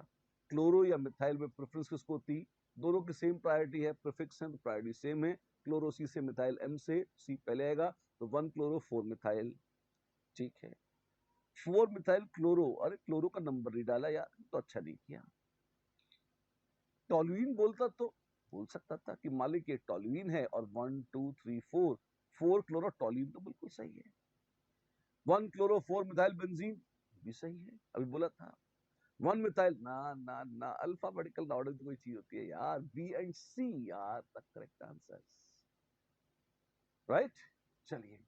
S1: क्लोरो या मिथाइल में प्रेफरेंस किसको होती? दोनों की सेम प्रायोरिटी है, प्रीफिक्स है तो प्रायोरिटी सेम है। क्लोरो C से, मिथाइल M से, C पहले आएगा, तो 1 क्लोरो 4 मिथाइल, ठीक है। 4 मिथाइल क्लोरो, अरे क्लोरो का नंबर नहीं डाला यार, तो अच्छा नहीं किया। टॉलुइन बोलता तो बोल सकता था कि मान लीजिए टॉल्यूइन है और 1 2 3 4 4 क्लोरोटॉल्यूइन तो बिल्कुल सही है। 1 क्लोरो 4 मिथाइल बेंजीन भी सही है, अभी बोला था। 1 मिथाइल ना ना ना, अल्फाबेटिकल ऑर्डर तो कोई चीज होती है यार, बी एंड सी यार द करेक्ट आंसर, राइट। चलिए,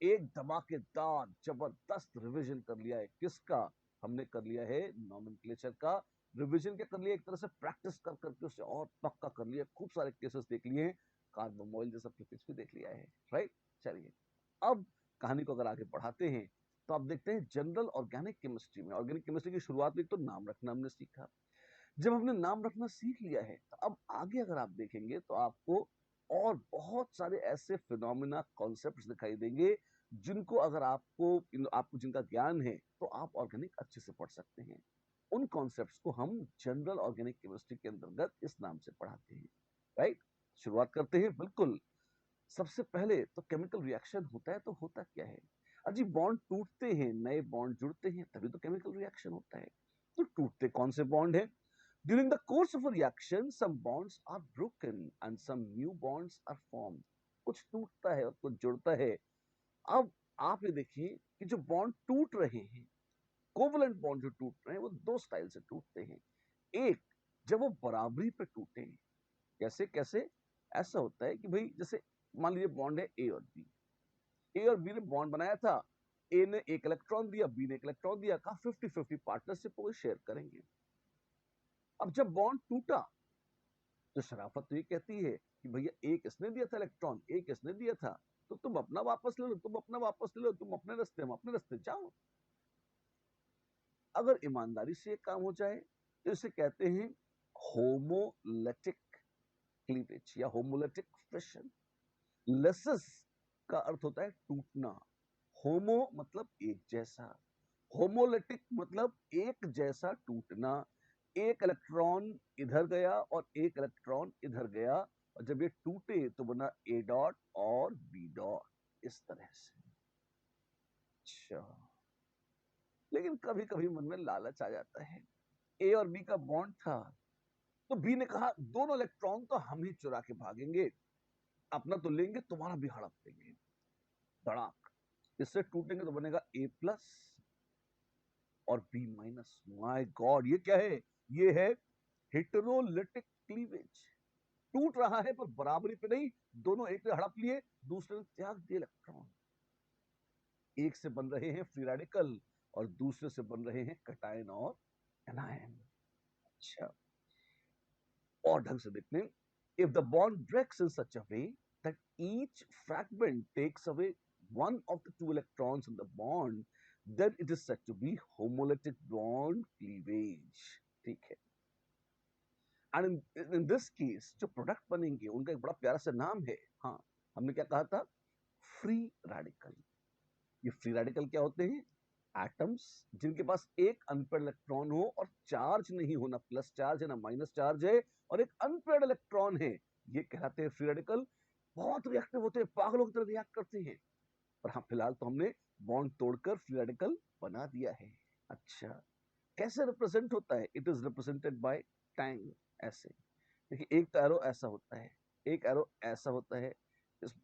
S1: एक धमाकेदार जबरदस्त रिवीजन कर लिया है, किसका? हमने कर लिया है नॉमेनक्लेचर का रिवीजन। क्या कर लिया? एक तरह से प्रैक्टिस कर करके उसे और पक्का कर लिया, खूब सारे केसेस देख लिए हैं, कार्बोमोइल जैसा प्रीफिक्स भी देख लिया है, राइट। चलिए, अब कहानी को अगर आगे बढ़ाते हैं तो आप देखते हैं जनरल ऑर्गेनिक केमिस्ट्री में, ऑर्गेनिक केमिस्ट्री की शुरुआत में तो नाम रखना हमने सीखा। जब हमने नाम रखना सीख लिया है तो अब आगे अगर आप देखेंगे तो आपको और बहुत सारे ऐसे फिनोमिना, कॉन्सेप्ट्स दिखाई देंगे जिनको अगर आपको जिनका ज्ञान है तो आप ऑर्गेनिक अच्छे से पढ़ सकते हैं। उन कॉन्सेप्ट्स को हम जनरल ऑर्गेनिक केमिस्ट्री के अंतर्गत इस नाम से पढ़ाते हैं, राइट। शुरुआत करते हैं। बिल्कुल, सबसे पहले तो केमिकल रिएक्शन होता है तो होता क्या है? अजी, बॉन्ड टूटते हैं, नए बॉन्ड जुड़ते हैं, तभी तो केमिकल रिएक्शन होता है। तो टूटते कौन से बॉन्ड है? During the course of a reaction, some bonds are broken and some new bonds are formed. कुछ टूटता है और कुछ जुड़ता है। अब आप ये देखिए कि जो बॉन्ड टूट रहे हैं, कोवलेंट बॉन्ड जो टूट रहे हैं, वो दो स्टाइल से टूटते हैं। एक, जब वो बराबरी पे टूटे। कैसे कैसे? ऐसा होता है कि भाई जैसे मान लीजिए बॉन्ड है ए और बी, ए और बी ने बॉन्ड बनाया था, ए ने एक इलेक्ट्रॉन दिया, बी ने एक इलेक्ट्रॉन दिया, कहा 50-50 पार्टनरशिप वो शेयर करेंगे। अब जब बॉन्ड टूटा तो शराफत तो ये कहती है कि भैया एक इसने दिया था इलेक्ट्रॉन, एक इसने दिया था, तो तुम अपना वापस ले लो, तुम अपना वापस ले लो, तुम अपने रास्ते, हम अपने रास्ते, जाओ। अगर ईमानदारी से काम हो जाए तो इसे कहते हैं होमोलेटिक क्लीवेज या होमोलेटिक फिशन। लेसिस का अर्थ होता है टूटना। होमो मतलब एक जैसा, होमोलेटिक मतलब एक जैसा टूटना। एक इलेक्ट्रॉन इधर गया और एक इलेक्ट्रॉन इधर गया, और जब ये टूटे तो बना ए डॉट और बी डॉट, इस तरह से। अच्छा, लेकिन कभी कभी मन में लालच आ जाता है। ए और बी का बॉन्ड था, तो बी ने कहा दोनों इलेक्ट्रॉन तो हम ही चुरा के भागेंगे, अपना तो लेंगे, तुम्हारा भी हड़प देंगे। धड़ाक, इससे टूटेंगे तो बनेगा ए प्लस और बी माइनस। माय गॉड, ये क्या है? ये है हेटेरोलिटिक क्लीवेज। टूट रहा है पर बराबरी पे नहीं, दोनों एक ने हड़प लिए, दूसरे ने त्याग दिए इलेक्ट्रॉन। एक से बन रहे हैं फ्री रेडिकल और दूसरे से बन रहे हैं कटायन और एनायन। अच्छा, और ढंग से देखते हैं। If the bond breaks in such a way that each fragment takes away one of the two electrons in the bond, then it is said to be homolytic bond cleavage। ठीक है। एंड इन दिस केस जो प्रोडक्ट बनेंगे उनका एक बड़ा प्यारा सा नाम है। हाँ, हमने क्या कहा था? Free radical. ये फ्री रेडिकल क्या होते हैं? एटम्स जिनके पास एक अनपेड इलेक्ट्रॉन हो और चार्ज नहीं हो, ना प्लस चार्ज है ना माइनस चार्ज है, और एक अनपेड इलेक्ट्रॉन है, ये कहलाते हैं फ्री रेडिकल। बहुत रिएक्टिव होते हैं, पागलों की तरह रिएक्ट करते हैं। पर हाँ, फिलहाल तो हमने बॉन्ड तोड़कर फ्री रेडिकल बना दिया है। अच्छा, कैसे रिप्रेजेंट होता है? It is represented by Tang. ऐसे देखिए, एक तो एरो ऐसा होता है, एक एरो ऐसा होता है।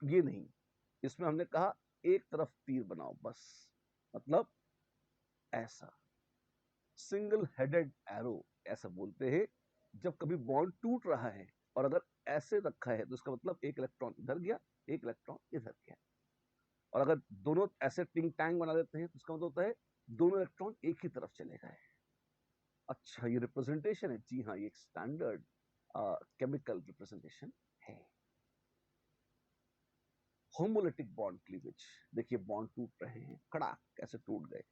S1: ये नहीं, इसमें हमने कहा एक तरफ तीर बनाओ बस, मतलब ऐसा सिंगल हेडेड एरो ऐसा बोलते हैं। जब कभी बॉन्ड टूट रहा है और अगर ऐसे रखा है तो इसका मतलब एक इलेक्ट्रॉन इधर गया, एक इलेक्ट्रॉन इधर गया। और अगर दोनों ऐसे टिंग टैंग बना देते हैं तो इसका मतलब होता है दोनों इलेक्ट्रॉन एक ही तरफ चले गए। अच्छा, ये रिप्रेजेंटेशन है। जी हाँ, ये एक स्टैंडर्ड केमिकल रिप्रेजेंटेशन है। होमोलिटिक बॉन्ड क्लीवेज, देखिए बॉन्ड टूट रहे हैं, कड़ाक कैसे टूट गए।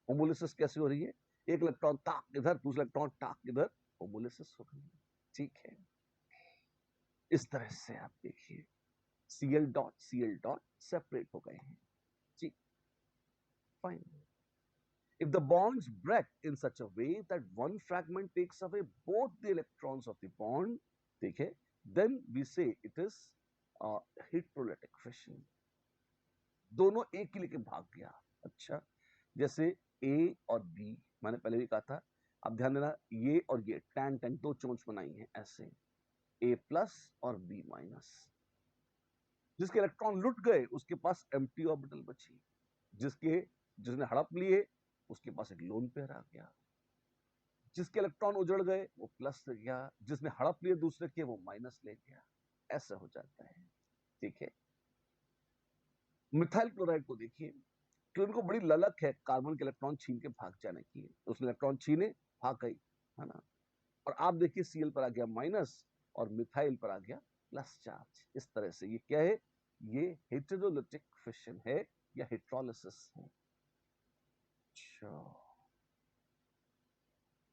S1: होमोलिसिस कैसे हो रही है? एक इलेक्ट्रॉन ताक इधर, दूसरा इलेक्ट्रॉन ताक इधर, होमोलिसिस हो गई। ठीक है, इस तरह से आप देखिए Cl डॉट सेपरेट हो गए हैं। जी, fine. If the bonds break in such a way that one fragment takes away both the electrons of the bond, देखिए, then we say it is a heterolytic fission। दोनों एक ही लेके भाग गया। अच्छा, जैसे ए और बी, मैंने पहले भी कहा था, अब ध्यान देना, ये और ये टैंग टैंग दो चोंच बनाई है ऐसे। A+ और B-। जिसके इलेक्ट्रॉन लुट गए उसके पास एम्प्टी ऑर्बिटल बची, जिसने हड़प लिए उसके पास एक लोन पेयर आ गया, जिसके इलेक्ट्रॉन उजड़ गए वो प्लस ले गया, जिसने हड़प लिए दूसरे के वो माइनस ले गया। ऐसा हो जाता है। ठीक है, मिथाइल क्लोराइड को देखिए, तो इनको बड़ी ललक है कार्बन के इलेक्ट्रॉन छीन के भाग जाने की। उसने इलेक्ट्रॉन छीने, भाग गई, है ना। और आप देखिए Cl पर आ गया माइनस और मिथाइल पर आ गया प्लस चार्ज। इस तरह से ये क्या है, ये हेटेरोलिटिक फिशन है या हेट्रोलिसिस है। अच्छा,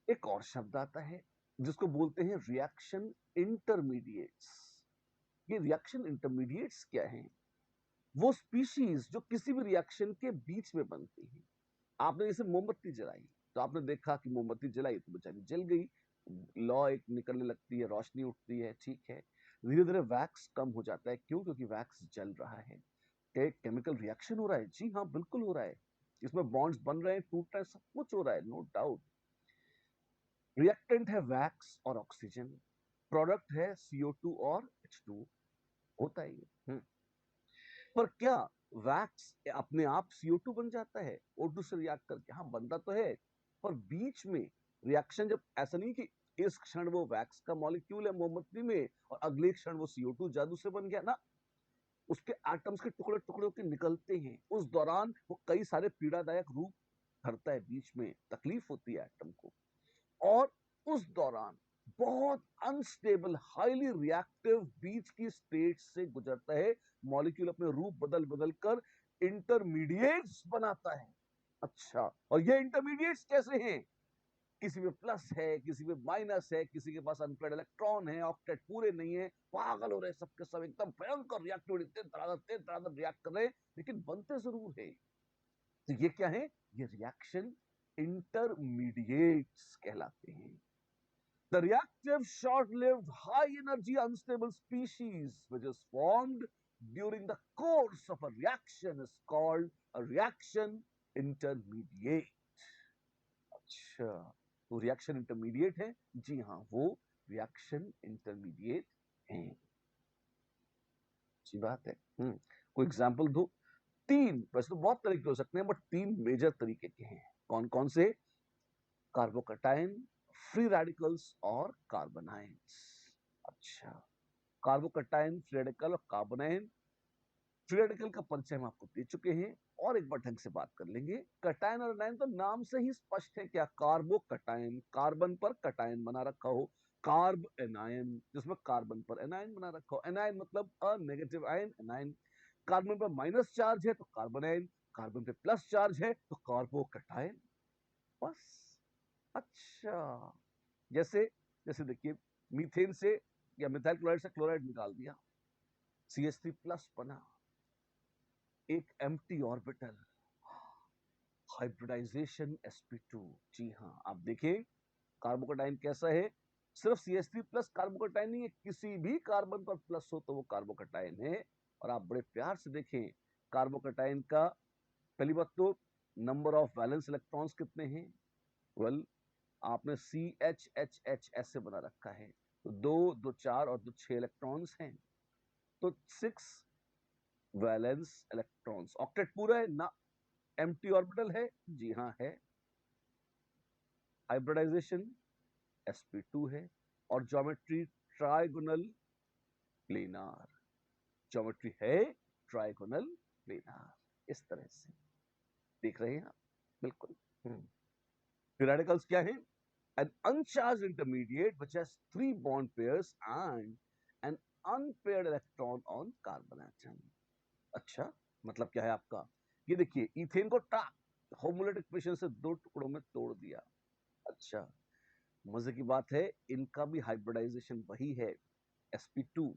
S1: एक और शब्द आता है जिसको बोलते हैं रिएक्शन इंटरमीडिएट्स। ये रिएक्शन इंटरमीडिएट्स क्या हैं? वो स्पीशीज जो किसी भी रिएक्शन के बीच में बनती है। आपने जैसे मोमबत्ती जलाई, तो आपने देखा कि मोमबत्ती जलाई तो बेचारी जल गई, लौ एक निकलने लगती है, रोशनी उठती है, ठीक है। धीरे धीरे वैक्स कम हो जाता है, क्यों? क्योंकि वैक्स जल रहा है। एक केमिकल रिएक्शन हो रहा है, जी हाँ बिल्कुल हो रहा है। इसमें बॉन्ड्स बन रहे हैं, टूट रहे हैं, सब कुछ हो रहा है, नो डाउट। रिएक्टेंट है वैक्स और ऑक्सीजन, प्रोडक्ट है CO2 और H2, होता है ये। पर क्या वैक्स अपने आप CO2 बन जाता है O2 से रिएक्ट करके? हाँ बनता तो है, पर बीच में रिएक्शन जब, ऐसा नहीं कि इस क्षण वो वैक्स का मॉलिक्यूल है मोमबत्ती में और अगले क्षण वो CO2 जादू से बन गया ना, उसके एटम्स के टुकड़े टुकड़े होकर निकलते हैं। उस दौरान वो कई सारे पीड़ादायक रूप धरता है, बीच में तकलीफ होती है एटम को। और उस दौरान बहुत अनस्टेबल, हाईली रिएक्टिव बीच की स्टेट से गुजरता है, मॉलिक्यूल अपने रूप बदल बदल कर इंटरमीडिएट्स बनाता है। अच्छा, और ये इंटरमीडिएट्स कैसे हैं? किसी में प्लस है, किसी में माइनस है, किसी के पास अनपेयर्ड इलेक्ट्रॉन है, ऑक्टेट पूरे नहीं है, पागल हो रहे सबके सब, एकदम भयंकर रिएक्टिविटी, तेज तरार रिएक्ट कर रहे हैं, लेकिन बनते जरूर है। तो ये क्या है? ये रिएक्शन इंटरमीडिएट्स कहलाते हैं। The reactive, short-lived, high-energy, unstable species which is formed during the course of a reaction is called a reaction intermediate. अच्छा, तो रिएक्शन इंटरमीडिएट है, जी हाँ वो रिएक्शन इंटरमीडिएट है। अच्छी बात है। कोई एग्जाम्पल दो। तीन, वैसे तो बहुत तरीके हो सकते हैं, बट तीन मेजर तरीके के हैं। कौन कौन से? कार्बोकैटायन, फ्री रेडिकल्स और कार्बोनाइन्स। अच्छा, कार्बोकैटायन, फ्री रेडिकल और कार्बोनाइन। फ्री रेडिकल का परिचय हम आपको दे चुके हैं, और एक बार ढंग से बात कर लेंगे। कटायन और एनायन तो नाम से ही स्पष्ट है, क्या? कार्बोकैटायन, कार्बन पर कटायन बना रखा हो, कार्ब एनायन जिसमें कार्बन पर एनायन बना रखा हो। एनायन मतलब a negative ion, anion. Carbon पर माइनस चार्ज है तो कार्बोनाइन, कार्बन पे प्लस चार्ज है तो कार्बोकैटायन, बस। अच्छा, जैसे जैसे देखिए, मीथेन से या मिथाइल क्लोराइड से क्लोराइड निकाल दिया, CH3 प्लस बना, एक एम्प्टी ऑर्बिटल, हाइब्रिडाइजेशन sp2। जी हाँ, आप देखें कार्बोकैटायन कैसा है, सिर्फ CH3 प्लस कार्बोकैटायन नहीं है, किसी भी कार्बन पर प्लस हो तो वो कार्बोकैटायन है। और आप बड़े प्यार से देखें कार्बोकैटायन का, पहली बात तो नंबर ऑफ वैलेंस इलेक्ट्रॉन्स कितने हैं? वेल, आपने CHHH ऐसे बना रखा है, तो दो दो चार और दो 6 इलेक्ट्रॉन्स हैं, तो 6 वैलेंस इलेक्ट्रॉन्स। ऑक्टेट पूरा है ना? एम्प्टी ऑर्बिटल है? जी हाँ है। हाइब्रिडाइजेशन sp2 है, और ज्योमेट्री ट्राइगोनल प्लेनार। ज्योमेट्री है ट्राइगोनल प्लेनार, इस तरह से देख रहे हैं आप, बिल्कुल। फ्री रेडिकल्स क्या है? An uncharged intermediate which has 3 bond pairs and an unpaired electron on carbon atom. अच्छा, मतलब क्या है आपका? ये देखिए, इथेन को होमोलिटिक फिशन से 2 टुकड़ों में तोड़ दिया। अच्छा, मजे की बात है, इनका भी हाइब्रिडाइजेशन वही है, sp2।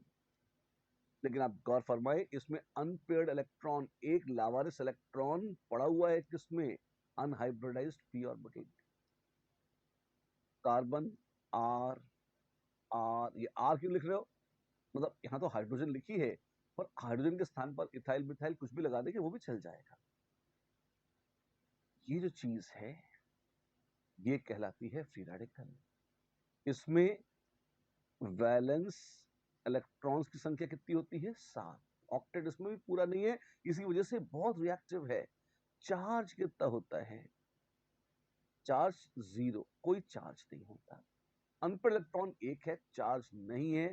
S1: लेकिन आप गौर फरमाए, इसमें अनपेयर्ड इलेक्ट्रॉन, एक लावारिस इलेक्ट्रॉन पड़ा हुआ है किसमें? Unhybridised p orbital. Carbon R, ये R क्यों लिख रहे हो? मतलब यहाँ तो हाइड्रोजन लिखी है, पर हाइड्रोजन के स्थान पर इथाइल मिथाइल कुछ भी लगा देंगे वो भी चल जाएगा। ये जो चीज है ये कहलाती है फ्री रेडिकल। इसमें वैलेंस इलेक्ट्रॉन्स की संख्या कितनी होती है? 7। ऑक्टेट इसमें भी पूरा नहीं है, इसी वजह से बहुत रिएक्टिव है। चार्ज कितना होता है? चार्ज 0, कोई चार्ज नहीं होता। अनपेड इलेक्ट्रॉन 1 है, चार्ज नहीं है।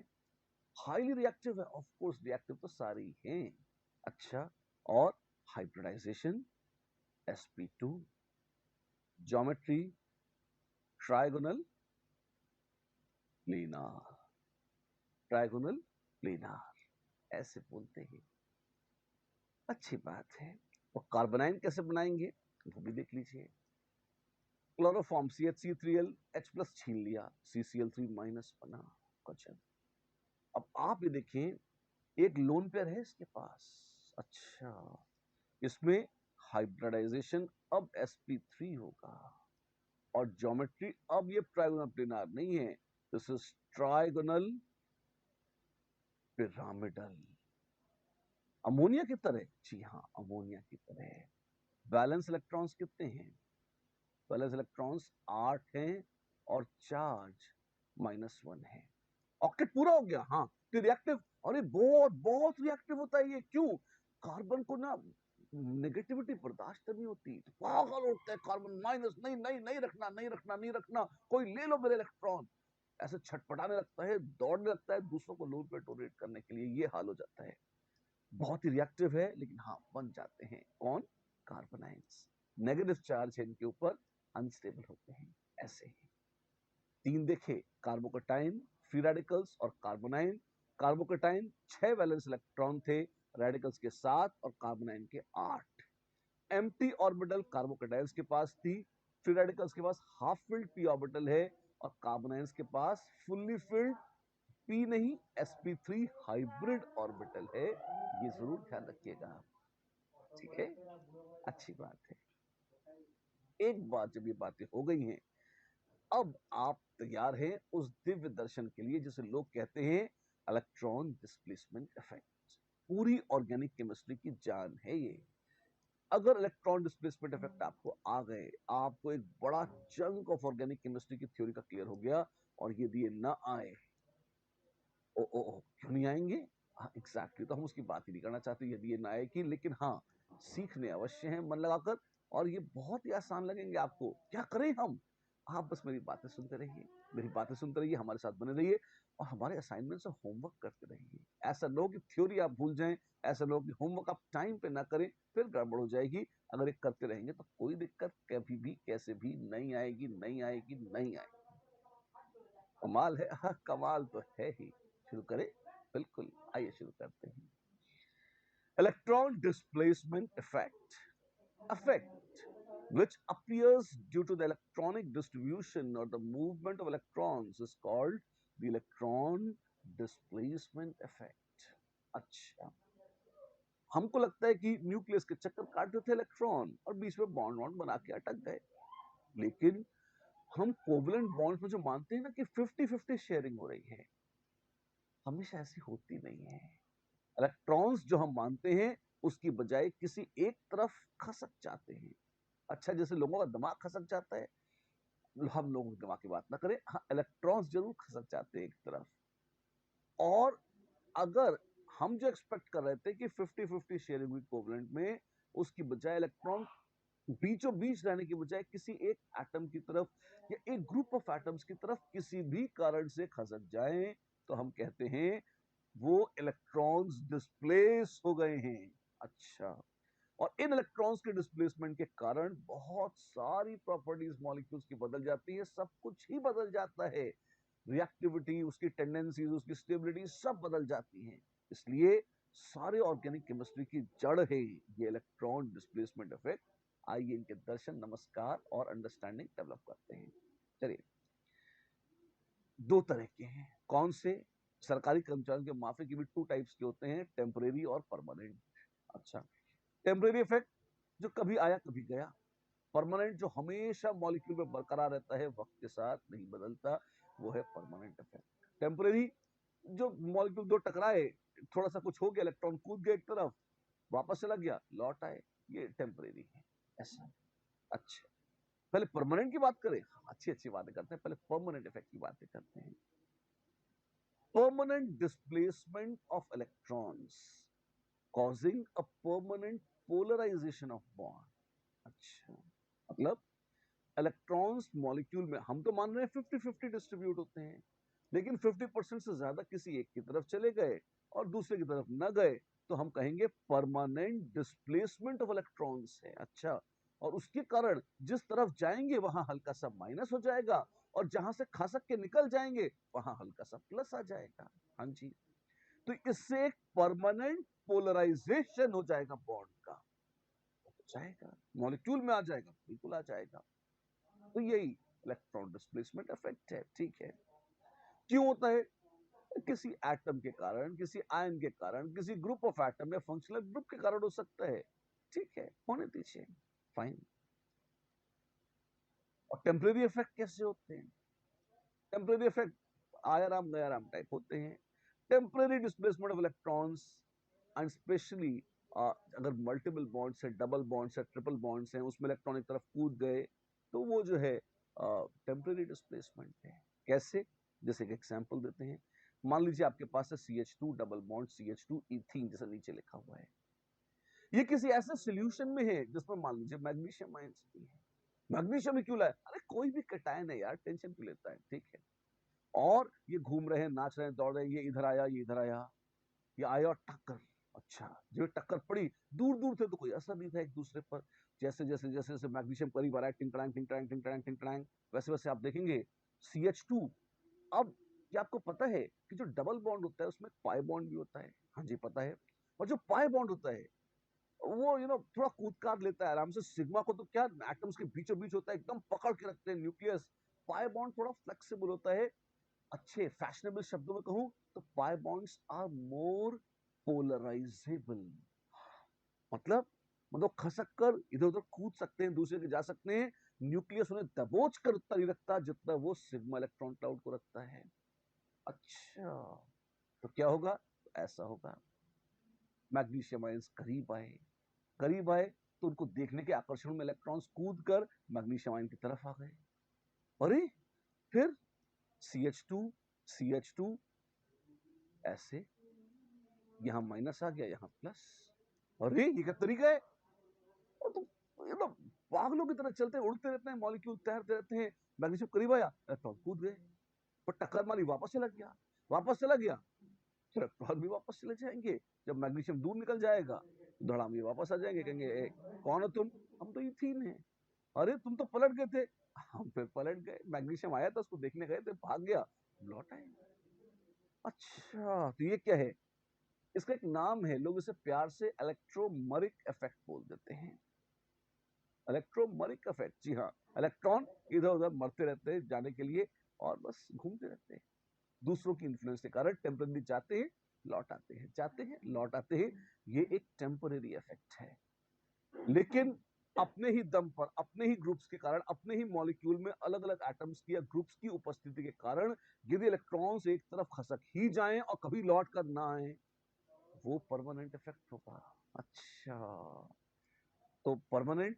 S1: हाईली रिएक्टिव है, ऑफ कोर्स रिएक्टिव तो सारे ही हैं। अच्छा, और hybridisation sp2, geometry trigonal planar, trigonal planar ऐसे बोलते हैं। अच्छी बात है। और कार्बोनाइन कैसे बनाएंगे वो भी देख लीजिए। क्लोरोफॉर्म CH3Cl H+ छीन लिया, CCl3- बना क्वेश्चन। अब आप ये देखें, एक लोन पेयर है इसके पास। अच्छा, इसमें हाइब्रिडाइजेशन अब sp3 होगा, और ज्योमेट्री अब ये ट्राइगोनल प्लेनार नहीं है, this is trigonal pyramidal. Ammonia की तरह? जी हाँ, अमोनिया की तरह। बैलेंस इलेक्ट्रॉन्स कितने हैं? बैलेंस इलेक्ट्रॉन्स 8 हैं, और चार्ज -1 है। ऑक्टेट पूरा हो गया। हाँ, तो रिएक्टिव, अरे बहुत बहुत रिएक्टिव होता है ये। क्यों? कार्बन को ना नेगेटिविटी बर्दाश्त नहीं होती, तो पागल होता है कार्बन। माइनस नहीं नहीं नहीं रखना, नहीं रखना, नहीं रखना, कोई ले लो मेरे इलेक्ट्रॉन। ऐसे छटपटाने लगता है, दौड़ने लगता है दूसरों को लोन पे डोनेट करने के लिए। ये हाल हो जाता है। बहुत ही रिएक्टिव है, लेकिन हाँ बन जाते हैं। कौन? कार्बोनाइंस। नेगेटिव चार्ज है इनके ऊपर, अनस्टेबल होते हैं। ऐसे ही 3 देखे, कार्बोकैटायन, फ्री रेडिकल्स और कार्बोनाइन। कार्बोकैटायन 6 वैलेंस इलेक्ट्रॉन थे, रेडिकल्स के 7 और कार्बोनाइन के 8। एम्प्टी ऑर्बिटल कार्बोकैटायंस के पास थी, फ्री रेडिकल्स के पास हाफ फिल्ड p ऑर्बिटल है, और कार्बोनाइंस के पास फुल्ली फिल्ड p नहीं sp3 हाइब्रिड ऑर्बिटल है। ये जरूर ध्यान रखिएगा, ठीक है? अच्छी बात है। एक बार जब ये बातें हो गई हैं, अब आप तैयार हैं उस दिव्य दर्शन के लिए जिसे लोग कहते हैं इलेक्ट्रॉन डिस्प्लेसमेंट इफेक्ट। पूरी ऑर्गेनिक केमिस्ट्री की जान है ये। अगर इलेक्ट्रॉन डिस्प्लेसमेंट इफेक्ट आपको आ गए, आपको एक बड़ा चंक ऑफ ऑर्गेनिक केमिस्ट्री की थ्योरी का क्लियर हो गया। और यदि ये ना आए, ओ क्यों नहीं आएंगे? हाँ एग्जैक्टली, तो हम उसकी बात ही नहीं करना चाहते यदि ये ना आएगी। लेकिन हाँ, सीखने अवश्य हैं मन लगाकर, और ये बहुत ही आसान लगेंगे आपको। क्या करें हम? आप बस मेरी बातें सुनते रहिए, मेरी बातें सुनते रहिए, हमारे साथ बने रहिए, और हमारे असाइनमेंट से होमवर्क करते रहिए। ऐसा लो कि थ्योरी आप भूल जाएं, ऐसा लो कि होमवर्क आप टाइम पे ना करें, फिर गड़बड़ हो जाएगी। अगर ये करते रहेंगे तो कोई दिक्कत कभी भी कैसे भी नहीं आएगी, नहीं आएगी, नहीं आएगी। कमाल है। हाँ कमाल तो है ही। शुरू करें? बिल्कुल, आइए शुरू करते हैं। Electron displacement effect which appears due to the electronic distribution or the movement of electrons is called the electron displacement effect. अच्छा, हमको लगता है कि न्यूक्लियस के चक्कर काट रहे थे इलेक्ट्रॉन और बीच में बॉन्ड वॉन्ड बना के अटक गए। लेकिन हम कोवलेंट बॉन्ड्स में जो मानते हैं ना कि 50-50 शेयरिंग हो रही है, हमेशा ऐसी होती नहीं है। इलेक्ट्रॉन्स जो हम मानते हैं उसकी बजाय किसी एक तरफ खसक जाते हैं। अच्छा, जैसे लोगों का दिमाग खसक जाता है, हम लोगों के दिमाग की बात ना करें, हाँ इलेक्ट्रॉन्स जरूर खसक जाते हैं एक तरफ। और अगर हम जो एक्सपेक्ट कर रहे थे कि 50-50 शेयरिंग हुई कोवलेंट में, उसकी बजाय इलेक्ट्रॉन बीचों बीच रहने की बजाय किसी एक एटम की तरफ या एक ग्रुप ऑफ एटम्स की तरफ किसी भी कारण से खसक जाएं, तो हम कहते हैं वो इलेक्ट्रॉन्स डिस्प्लेस हो गए हैं। अच्छा, और इन इलेक्ट्रॉन्स के डिस्प्लेसमेंट के कारण बहुत सारी प्रॉपर्टीज मॉलिक्यूल्स की बदल जाती है, सब कुछ ही बदल जाता है। रिएक्टिविटी, उसकी टेंडेंसीज, उसकी स्टेबिलिटी सब बदल जाती हैं। इसलिए सारे ऑर्गेनिक केमिस्ट्री की जड़ है ये इलेक्ट्रॉन डिस्प्लेसमेंट इफेक्ट। आइए इनके दर्शन, नमस्कार और अंडरस्टैंडिंग डेवलप करते हैं। चलिए, 2 तरह के हैं। कौन से? सरकारी कर्मचारियों के माफी के भी 2 टाइप्स के होते हैं, टेम्परेरी और परमानेंट। अच्छा, टेम्परेरी इफेक्ट जो कभी आया कभी गया। परमानेंट जो हमेशा मॉलिक्यूल में बरकरार रहता है, वक्त के साथ नहीं बदलता, वो है परमानेंट इफेक्ट। टेम्परेरी जो मॉलिक्यूल दो टकराए, थोड़ा सा कुछ हो गया, इलेक्ट्रॉन कूद गया एक तरफ, वापस चला गया, लौट आए, ये टेम्परेरी है। ऐसा। अच्छा, पहले परमानेंट की बात करें। अच्छी अच्छी बातें करते हैं, पहले परमानेंट इफेक्ट की बातें करते हैं। permanent displacement of electrons causing a permanent polarization of bond. अच्छा, मतलब इलेक्ट्रॉन्स मॉलिक्यूल में हम तो मान रहे हैं 50-50 डिस्ट्रीब्यूट होते हैं, लेकिन 50% से ज्यादा किसी एक की तरफ चले गए और दूसरे की तरफ न गए तो हम कहेंगे परमानेंट डिस्प्लेसमेंट ऑफ इलेक्ट्रॉन्स है। अच्छा, और उसके कारण जिस तरफ जाएंगे वहां हल्का सा माइनस हो जाएगा और जहां से खसक के निकल जाएंगे वहां हल्का सा प्लस आ जाएगा। हाँ जी, तो इससे एक परमानेंट पोलराइजेशन हो जाएगा बॉन्ड का, हो जाएगा, मॉलिक्यूल में आ जाएगा, बिल्कुल आ जाएगा। तो यही इलेक्ट्रॉन डिस्प्लेसमेंट इफेक्ट है। ठीक है, क्यों होता है? किसी एटम के कारण, किसी आयन के कारण, किसी ग्रुप ऑफ एटम या फंक्शनल ग्रुप के कारण हो सकता है। ठीक है, होने दीजिए, फाइन। और टेम्परेरी इफेक्ट कैसे होते हैं? Temporary effect Aaya Ram Gaya Ram type होते हैं। Temporary displacement of electrons and specially अगर मल्टीपल बॉन्ड्स है, डबल बॉन्ड्स है, ट्रिपल बॉन्ड्स हैं, उसमें इलेक्ट्रॉन एक तरफ कूद गए तो वो जो है टेम्परेरी डिस्प्लेसमेंट है। कैसे? जैसे एक एग्जांपल देते हैं। मान लीजिए आपके पास है CH2 double bond CH2 ethene, जैसा नीचे लिखा हुआ है। ये किसी ऐसे सॉल्यूशन में है जिसमें मान लीजिए मैग्नीशियम आयंस भी है। मैग्नीशियम ही क्यों लाया? अरे कोई भी कटायन है यार, टेंशन क्यों लेता है? ठीक है, और ये घूम रहे हैं, नाच रहे हैं, दौड़ रहे हैं, ये इधर आया, ये इधर आया, ये आया और टक्कर। अच्छा, जो टक्कर पड़ी, दूर दूर थे तो कोई असर नहीं था एक दूसरे पर। जैसे जैसे जैसे जैसे मैग्नीशियम करीब आ रहा है, टिंग टड़ांग टिंग टड़ांग टिंग टड़ांग टिंग टड़ांग, वैसे वैसे आप देखेंगे CH2। अब क्या आपको पता है कि जो डबल बॉन्ड होता है उसमें पाई बॉन्ड भी होता है? हाँ जी, पता है। और जो पाई बॉन्ड होता है वो थोड़ा कूद काट लेता है आराम से। सिग्मा को तो क्या एटम्स के बीचों बीच होता है, एकदम पकड़ के रखते हैं न्यूक्लियस। पाई बॉन्ड थोड़ा फ्लेक्सिबल होता है। अच्छे फैशनेबल शब्दों में कहूं तो pi bonds are more polarisable. मतलब खसक कर इधर उधर कूद सकते हैं, दूसरे के जा सकते हैं। न्यूक्लियस उन्हें दबोच कर उतना नहीं रखता जितना वो सिग्मा इलेक्ट्रॉन क्लाउड को रखता है। अच्छा, तो क्या होगा? ऐसा होगा, मैग्नीशियम आयंस करीब आए तो उनको देखने के आकर्षण में इलेक्ट्रॉन्स कूद कर मैग्नीशियम आयन की तरफ आ गए। अरे फिर CH2 CH2 ऐसे, यहां माइनस आ गया, यहां प्लस। अरे ये क्या तरीका है? और तो ये तो पागलों की तरह चलते उड़ते रहते हैं, मॉलिक्यूल तैरते रहते हैं। मैग्नीशियम करीब आया, इलेक्ट्रॉन कूद गए, पर टक्कर मारी, वापस चला गया, वापस चला गया, तो इलेक्ट्रॉन भी वापस चले जाएंगे। जब मैग्नीशियम दूर निकल जाएगा तो धड़ाम ये वापस आ जाएंगे, कहेंगे ए, कौन हो तुम? हम तो इथीन है। अरे तुम तो पलट गए थे। हम फिर पलट गए, मैग्नीशियम आया था, उसको देखने गए थे, भाग गया, लौट आए। अच्छा, तो ये क्या है? इसका एक नाम है, लोग इसे प्यार से इलेक्ट्रोमरिक इफेक्ट बोल देते हैं। इलेक्ट्रोमरिक इफेक्ट, जी हाँ। इलेक्ट्रॉन इधर उधर मरते रहते हैं जाने के लिए और बस घूमते रहते हैं। दूसरों की इन्फ्लुएंस के कारण टेम्परेरी जाते हैं, लौट आते हैं, जाते हैं, लौट आते हैं। ये एक टेम्परेरी इफेक्ट है। लेकिन अपने ही दम पर, अपने ही ग्रुप्स के कारण, अपने ही मॉलिक्यूल में अलग अलग एटम्स की या ग्रुप्स की उपस्थिति के कारण यदि इलेक्ट्रॉन्स एक तरफ खसक ही जाएं और कभी लौट कर ना आए, वो परमानेंट इफेक्ट होगा। अच्छा, तो परमानेंट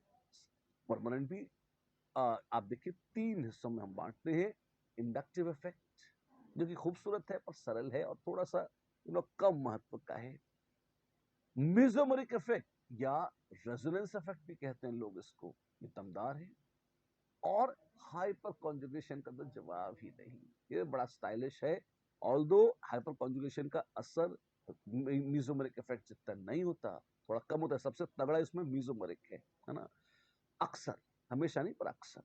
S1: परमानेंट भी आप देखिए 3 हिस्सों में हम बांटते हैं। इंडक्टिव इफेक्ट, जो कि खूबसूरत है पर सरल है और थोड़ा सा कम महत्व का है। मेसोमेरिक इफेक्ट या रेजोनेंस इफेक्ट भी कहते हैं लोग इसको, ये दमदार है। और हाइपर कॉन्जुगेशन का तो जवाब ही नहीं, ये बड़ा स्टाइलिश है। ऑल्दो हाइपर कॉन्जुगेशन का असर मेसोमेरिक इफेक्ट जितना नहीं होता, थोड़ा कम होता है। सबसे तगड़ा इसमें मेसोमेरिक है ना, अक्सर, हमेशा नहीं पर अक्सर।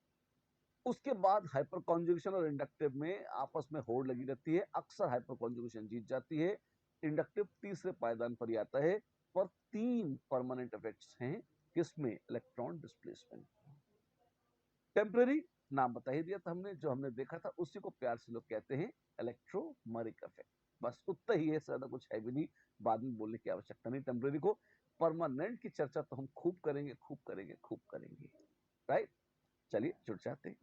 S1: उसके बाद हाइपर कॉन्जुगेशन और इंडक्टिव में आपस में होड़ लगी रहती है, अक्सर हाइपर कॉन्जुगेशन जीत जाती है। इंडक्टिव तीसरे पायदान पर ही आता है। पर 3 परमानेंट इफेक्ट्स हैं किसमें? Electron displacement. टेम्परेरी नाम बता ही दिया था हमने, जो हमने देखा था उसी को प्यार से लोग कहते हैं इलेक्ट्रोमरिक इफेक्ट। बस उतना ही है, ज्यादा कुछ है भी नहीं, बाद में बोलने की आवश्यकता नहीं टेम्परेरी को। परमानेंट की चर्चा तो हम खूब करेंगे, खूब करेंगे, खूब करेंगे। राइट, चलिए जुड़ जाते हैं।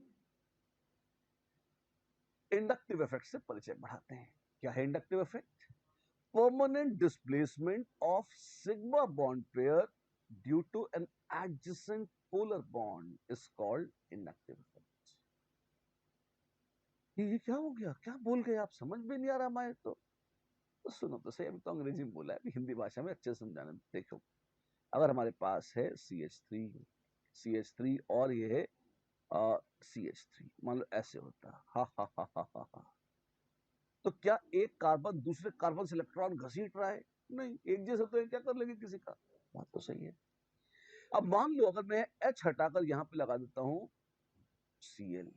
S1: इंडक्टिव इफेक्ट से परिचय बढ़ाते हैं। क्या है inductive effect? Permanent displacement of sigma bond pair due to an adjacent polar bond is called inductive effect. ये क्या हो गया, क्या बोल गए आप, समझ में नहीं आ रहा हमारे तो सुनो तो सही, अभी तो अंग्रेजी में बोला है, अभी हिंदी भाषा में अच्छे से समझाने दो। देखो, अगर हमारे पास है CH3 और ये है CH3, मान लो ऐसे होता, हा हा हा हा हा हा, तो क्या एक कार्बन दूसरे कार्बन से इलेक्ट्रॉन घसीट रहा है? नहीं, एक जैसे तो क्या कर लेंगे किसी का, बात तो सही है। अब मान लो अगर मैं H हटाकर यहां पे लगा देता हूं Cl,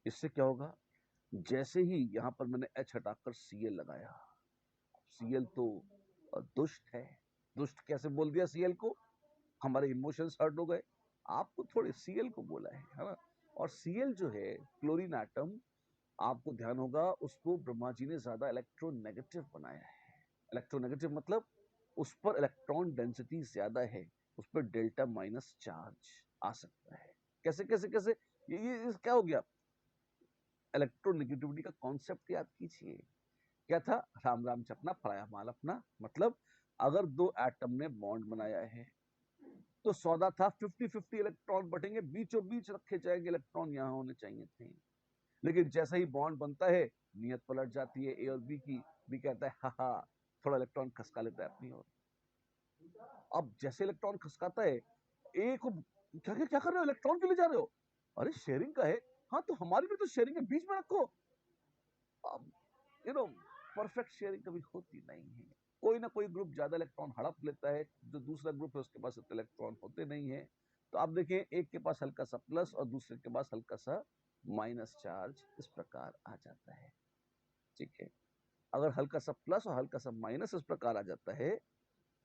S1: इससे क्या होगा, जैसे ही यहां पर मैंने H हटाकर Cl लगाया, Cl तो दुष्ट है, दुष्ट कैसे बोल दिया Cl को, हमारे इमोशंस हर्ट हो गए, आपको थोड़े Cl को बोला है ना। और Cl जो है क्लोरीन एटम, आपको ध्यान होगा उसको ब्रह्मा जी ने ज्यादा इलेक्ट्रोनेगेटिव बनाया है। इलेक्ट्रोनेगेटिव मतलब उस पर इलेक्ट्रॉन डेंसिटी ज्यादा है, उस पर डेल्टा माइनस चार्ज आ सकता है। कैसे कैसे कैसे, ये क्या हो गया, इलेक्ट्रोनेगेटिविटी का कॉन्सेप्ट याद कीजिए। क्या था, राम राम जपना पराया माल अपना, मतलब अगर दो एटम ने बॉन्ड बनाया है तो सौदा था 50-50 इलेक्ट्रॉन बटेंगे, बीचों बीच रखे जाएंगे इलेक्ट्रॉन, यहां होने चाहिए थे। लेकिन जैसा ही बॉन्ड बनता है नियत पलट जाती है ए और बी की, बी कहता है हा हा, थोड़ा इलेक्ट्रॉन खसका लेता है अपनी ओर। अब जैसे इलेक्ट्रॉन खसकाता है, ए को क्या क्या क्या कर रहे हो, इलेक्ट्रॉन के लिए जा रहे हो, अरे शेयरिंग का है, हाँ तो हमारी भी तो शेयरिंग है, बीच में रखो। अब यू नो परफेक्ट शेयरिंग कभी होती नहीं है, कोई ना कोई ग्रुप ज्यादा इलेक्ट्रॉन हड़प लेता है, जो दूसरा ग्रुप है उसके पास इतने इलेक्ट्रॉन होते नहीं है। तो आप देखें, एक के पास हल्का सा प्लस और दूसरे के पास हल्का सा माइनस चार्ज इस प्रकार आ जाता है। ठीक है, अगर हल्का सा प्लस और हल्का सा माइनस इस प्रकार आ जाता है,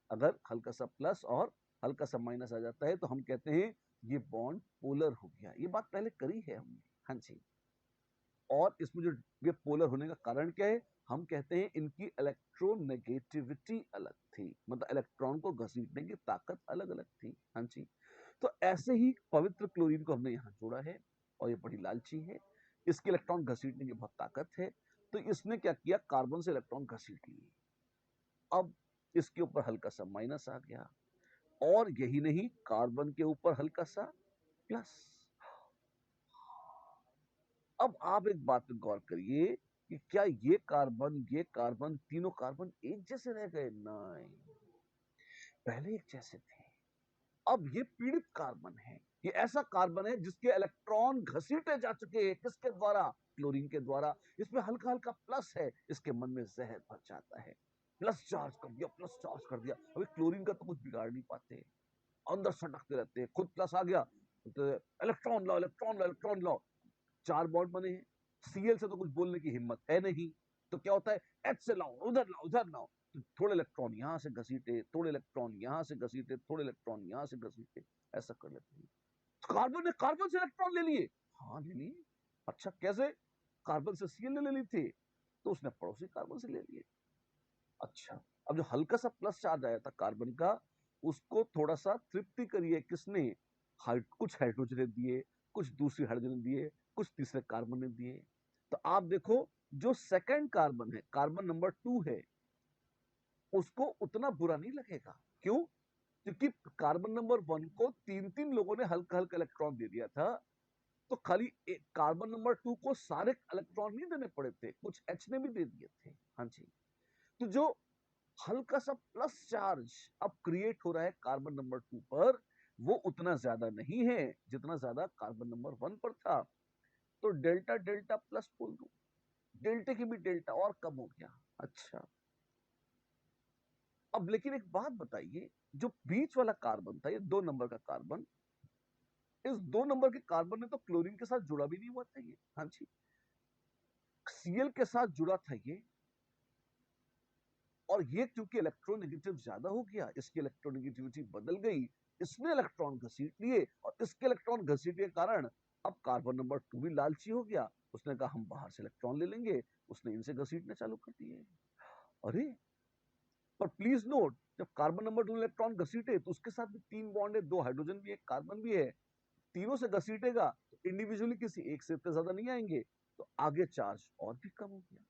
S1: अगर हल्का सा प्लस और हल्का सा माइनस आ जाता है तो हम कहते हैं ये बॉन्ड पोलर हो गया। ये बात पहले करी है हमने, हाँ जी। और इसमें जो ये पोलर होने का कारण क्या है, हम कहते हैं इनकी इलेक्ट्रोनेगेटिविटी अलग थी, मतलब इलेक्ट्रॉन को घसीटने की ताकत अलग अलग थी, हाँ जी। तो ऐसे ही पवित्र क्लोरीन को हमने यहाँ जोड़ा है, और ये बड़ी लालची है, इसके इलेक्ट्रॉन घसीटने की बहुत ताकत है। तो इसने क्या किया, कार्बन से इलेक्ट्रॉन घसीट लिए। अब इसके ऊपर हल्का सा माइनस आ गया, और यही नहीं, कार्बन के ऊपर हल्का सा प्लस। अब आप एक बात पे गौर करिए कि क्या ये कार्बन तीनों कार्बन एक जैसे रह गए? नहीं, पहले एक जैसे थे, अब ये पीड़ित कार्बन है। ये ऐसा कार्बन है जिसके इलेक्ट्रॉन घसीटे जा चुके हैं, किसके द्वारा, क्लोरीन के द्वारा। इसमें हल्का हल्का प्लस है, इसके मन में जहर भर जाता है, प्लस चार्ज कर दिया, प्लस चार्ज कर दिया। अभी क्लोरीन का तो कुछ बिगाड़ नहीं पाते, अंदर सटकते रहते हैं, खुद प्लस आ गया तो इलेक्ट्रॉन लाओ, इलेक्ट्रॉन लाओ, इलेक्ट्रॉन लाओ। चार बॉन्ड बने हैं, Cl से तो कुछ बोलने की हिम्मत है नहीं, तो क्या होता है, H से लाओ, उधर लाओ, उधर लाओ, तो थोड़े इलेक्ट्रॉन यहां से घसीटे, थोड़े इलेक्ट्रॉन यहां से घसीटे, थोड़े इलेक्ट्रॉन यहां से घसीटे, ऐसा कर लेते हैं। कार्बन ने कार्बन से इलेक्ट्रॉन ले लिए, हाँ ले लिए। अच्छा कैसे, कार्बन से Cl ले ली थी, तो उसने पड़ोसी कार्बन से ले लिए। अच्छा, अब जो हल्का सा प्लस चार्ज आया था कार्बन का, उसको थोड़ा सा तृप्ति करिए, किसने, कुछ हाइड्रोजन दिए, कुछ दूसरी हाइड्रोजन दिए, कुछ तीसरे कार्बन ने दिए। तो आप देखो, जो सेकंड कार्बन है, कार्बन नंबर 2 है, उसको उतना बुरा नहीं लगेगा। क्यों? क्योंकि कार्बन नंबर 1 को तीन तीन लोगों ने हल्का हल्का इलेक्ट्रॉन दे दिया था, तो खाली कार्बन नंबर 2 को सारे इलेक्ट्रॉन नहीं देने पड़े थे, कुछ H ने भी दे दिए थे, हाँ जी। तो जो हल्का सा प्लस चार्ज अब क्रिएट हो रहा है कार्बन नंबर 2 पर, वो उतना ज्यादा नहीं है जितना ज्यादा कार्बन नंबर 1 पर था। तो डेल्टा डेल्टा प्लस बोल दो, डेल्टा की भी डेल्टा और कम हो गया। अच्छा, अब लेकिन एक बात बताइए, जो बीच वाला कार्बन था, ये 2 नंबर का कार्बन, इस 2 नंबर के कार्बन ने तो क्लोरीन के साथ जुड़ा भी नहीं हुआ था ये, हाँ जी। Cl के साथ जुड़ा था ये, और ये क्योंकि इलेक्ट्रोनेगेटिव ज्यादा हो गया, इसकी इलेक्ट्रोनेगेटिविटी बदल गई, इसने इलेक्ट्रॉन घसीट लिए, और इसके इलेक्ट्रॉन घसीटने के कारण अब कार्बन नंबर 2 भी लालची हो गया। उसने कहा हम बाहर से इलेक्ट्रॉन ले लेंगे, उसने इनसे घसीटने चालू कर दिए। अरे, पर प्लीज नोट, जब कार्बन नंबर 2 इलेक्ट्रॉन घसीटे तो उसके साथ भी 3 बॉन्ड है, 2 हाइड्रोजन भी है, कार्बन भी है, तीनों से घसीटेगा तो इंडिविजुअली किसी एक से इतने ज्यादा नहीं आएंगे, तो आगे चार्ज और भी कम हो गया।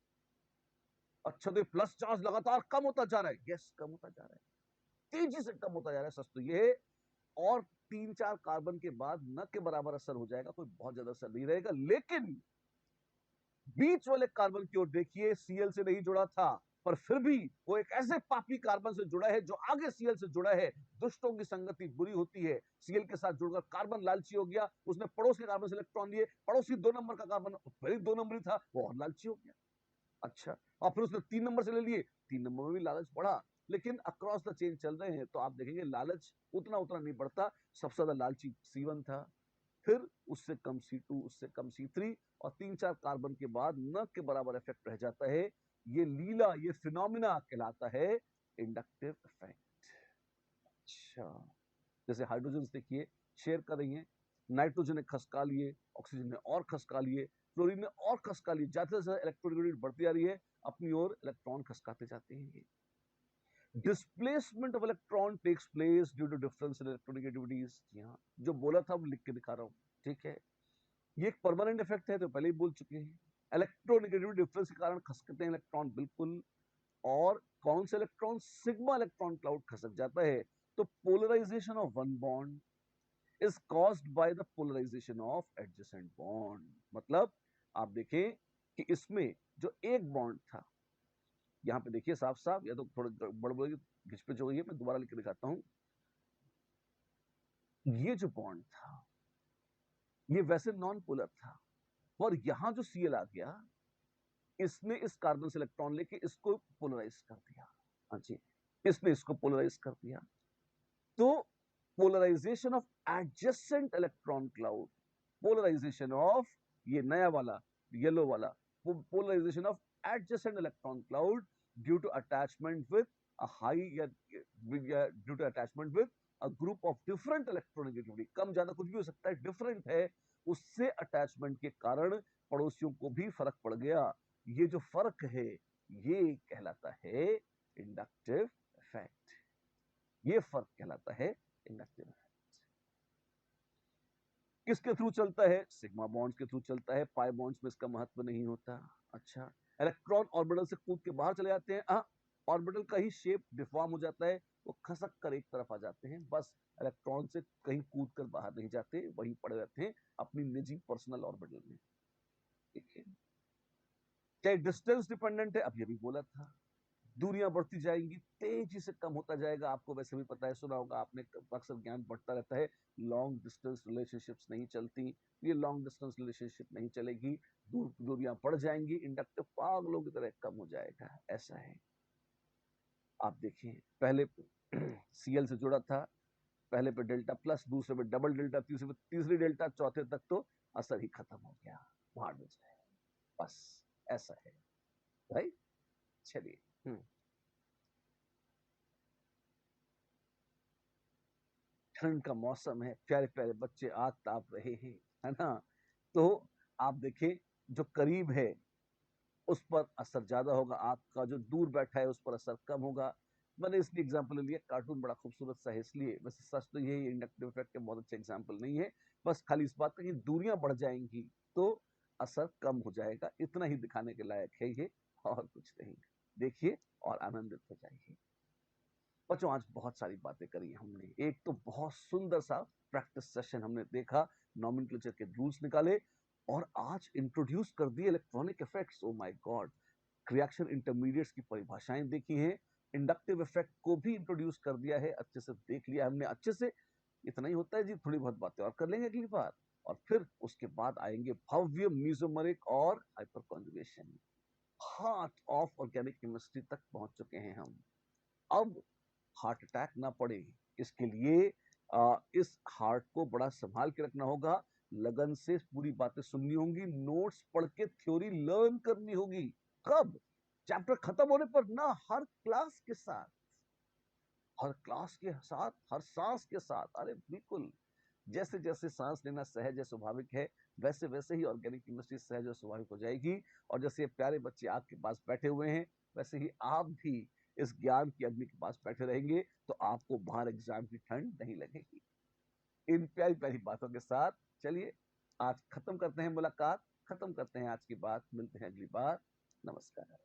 S1: अच्छा, तो प्लस चार्ज लगातार कम होता जा रहा है, यस कम होता जा रहा है, तेजी से कम होता जा रहा है। सच तो ये है और 3-4 कार्बन के बाद न के बराबर असर हो जाएगा, कोई बहुत ज्यादा असर नहीं रहेगा। लेकिन बीच वाले कार्बन की ओर देखिए, Cl से नहीं जुड़ा था, पर फिर भी वो एक ऐसे पापी कार्बन से जुड़ा है जो आगे Cl से जुड़ा है। दुष्टों की संगति बुरी होती है। Cl के साथ जुड़कर कार्बन लालची हो गया, उसने पड़ोस के कार्बन से इलेक्ट्रॉन लिए, पड़ोसी 2 नंबर का कार्बन पहले 2 नंबरी था, वो और लालची हो गया। अच्छा, और फिर उसने 3 नंबर से ले लिए, 3 नंबर में भी लालच बढ़ा। लेकिन अक्रॉस द चेन चल रहे हैं तो आप देखेंगे लालच उतना उतना नहीं बढ़ता। सबसे ज्यादा लालची C1 था, फिर उससे कम C2, उससे कम C3, और 3-4 कार्बन के बाद न के बराबर इफेक्ट रह जाता है। ये लीला, ये फिनोमिना कहलाता है इंडक्टिव इफेक्ट। अच्छा, जैसे हाइड्रोजन देखिए शेयर कर रही हैं, नाइट्रोजन ने खसका लिए, ऑक्सीजन ने और खसका लिए, फ्लोरीन ने और खसका लिए, जाते जाते इलेक्ट्रोनेगेटिविटी बढ़ती जा रही है, अपनी ओर इलेक्ट्रॉन खसकाते जाते हैं। Displacement of electron takes place due to difference in electronegativities. जी हाँ, जो बोला था वो लिख के दिखा रहा हूं, ठीक है। ये एक परमानेंट इफेक्ट है, तो पहले ही बोल चुके हैं। इलेक्ट्रोनेगेटिविटी डिफरेंस के कारण खसकते हैं इलेक्ट्रॉन, बिल्कुल। और कौन सा इलेक्ट्रॉन? सिग्मा इलेक्ट्रॉन क्लाउड खसक जाता है। तो polarisation of one bond is caused by the polarisation of adjacent bond. मतलब आप देखें कि इसमें जो एक बॉन्ड था, यहां पे देखिए साफ साफ, या तो थोड़ा बड़बड़ घिचपिच हो गई है, मैं दोबारा लिख के दिखाता हूं। ये जो बॉन्ड था ये वैसे नॉन पोलर था, और यहां जो Cl आ गया, इसने इस कार्बन से इलेक्ट्रॉन लेके इसको पोलराइज कर दिया। हाँ जी, इसने इसको पोलराइज कर दिया। तो polarisation of adjacent electron cloud, polarisation of ये नया वाला येलो वाला, polarisation of adjacent electron cloud due to attachment with a high या due to attachment with a group of different electronegativity. कम ज्यादा कुछ भी हो सकता है, डिफरेंट है, उससे अटैचमेंट के कारण पड़ोसियों को भी फर्क पड़ गया। ये जो फर्क है ये कहलाता है इंडक्टिव इफेक्ट। ये फर्क कहलाता है इंडक्टिव इफेक्ट। किसके थ्रू चलता है? सिग्मा बॉन्ड्स के थ्रू चलता है, पाई बॉन्ड्स में इसका महत्व नहीं होता। अच्छा, इलेक्ट्रॉन ऑर्बिटल से कूद के बाहर चले जाते हैं, ऑर्बिटल का ही शेप डिफॉर्म हो जाता है, वो खसक कर एक तरफ आ जाते हैं, बस इलेक्ट्रॉन से कहीं कूद कर बाहर नहीं जाते, वहीं पड़े रहते हैं अपनी निजी पर्सनल ऑर्बिटल में। ठीक है, क्या डिस्टेंस डिपेंडेंट है? अब ये भी बोला था, दूरियां बढ़ती जाएंगी, तेजी से कम होता जाएगा। आपको वैसे भी पता है, सुना होगा आपने, अक्सर ज्ञान बढ़ता रहता है। लॉन्ग डिस्टेंस रिलेशनशिप्स नहीं चलती, ये लॉन्ग डिस्टेंस रिलेशनशिप नहीं चलेगी, दूरियां बढ़ जाएंगी, इंडक्टिव पागलों की तरह कम हो जाएगा, ऐसा है। आप देखिए, पहले Cl से जुड़ा था, पहले पे डेल्टा प्लस, दूसरे पे डबल डेल्टा, तीसरे पे तीसरी डेल्टा, चौथे तक तो असर ही खत्म हो गया, भाड़ में जाए, बस ऐसा है। राइट, चलिए। ठंड का मौसम है, प्यारे प्यारे बच्चे आग ताप रहे हैं, है ना। तो आप देखें, जो करीब है उस पर असर ज्यादा होगा, आग का जो दूर बैठा है उस पर असर कम होगा। मैंने इसलिए एग्जाम्पल लिया, कार्टून बड़ा खूबसूरत सा है इसलिए। वैसे सच तो यही इंडक्टिव इफेक्ट के बहुत अच्छे एग्जाम्पल नहीं है, बस खाली इस बात का कि दूरियां बढ़ जाएंगी तो असर कम हो जाएगा, इतना ही दिखाने के लायक है ये, और कुछ नहीं। देखिए और आनंदित हो जाइए। बच्चों, आज बहुत सारी बातें करी हमने, एक तो बहुत सुंदर सा प्रैक्टिस सेशन हमने देखा, नॉमेनक्लेचर के रूल्स निकाले, और आज इंट्रोड्यूस कर दिए electronic effects. Oh my God, reaction intermediates की परिभाषाएं देखी हैं, इंडक्टिव इफेक्ट को भी इंट्रोड्यूस कर दिया है, अच्छे से देख लिया हमने, अच्छे से। इतना ही होता है जी, थोड़ी बहुत बातें और कर लेंगे अगली बार, और फिर उसके बाद आएंगे भव्य मेसोमेरिक और hyper conjugation, heart of organic chemistry तक पहुंच चुके हैं हम। अब हार्ट अटैक ना पड़े, इसके लिए इस हार्ट को बड़ा संभाल के रखना होगा, लगन से पूरी बातें सुननी होंगी, नोट्स पढ़ के थ्योरी लर्न करनी होगी। कब? चैप्टर खत्म होने पर ना, हर क्लास के साथ, हर क्लास के साथ, हर सांस के साथ। अरे बिल्कुल, जैसे जैसे सांस लेना सहज है, स्वाभाविक है, वैसे वैसे ही ऑर्गेनिक केमिस्ट्री सहज और स्वाभाविक हो जाएगी। और जैसे ये प्यारे बच्चे आपके पास बैठे हुए हैं, वैसे ही आप भी इस ज्ञान की अग्नि के पास बैठे रहेंगे, तो आपको बाहर एग्जाम की ठंड नहीं लगेगी। इन प्यारी प्यारी बातों के साथ चलिए आज खत्म करते हैं मुलाकात, खत्म करते हैं आज की बात, मिलते हैं अगली बार। नमस्कार।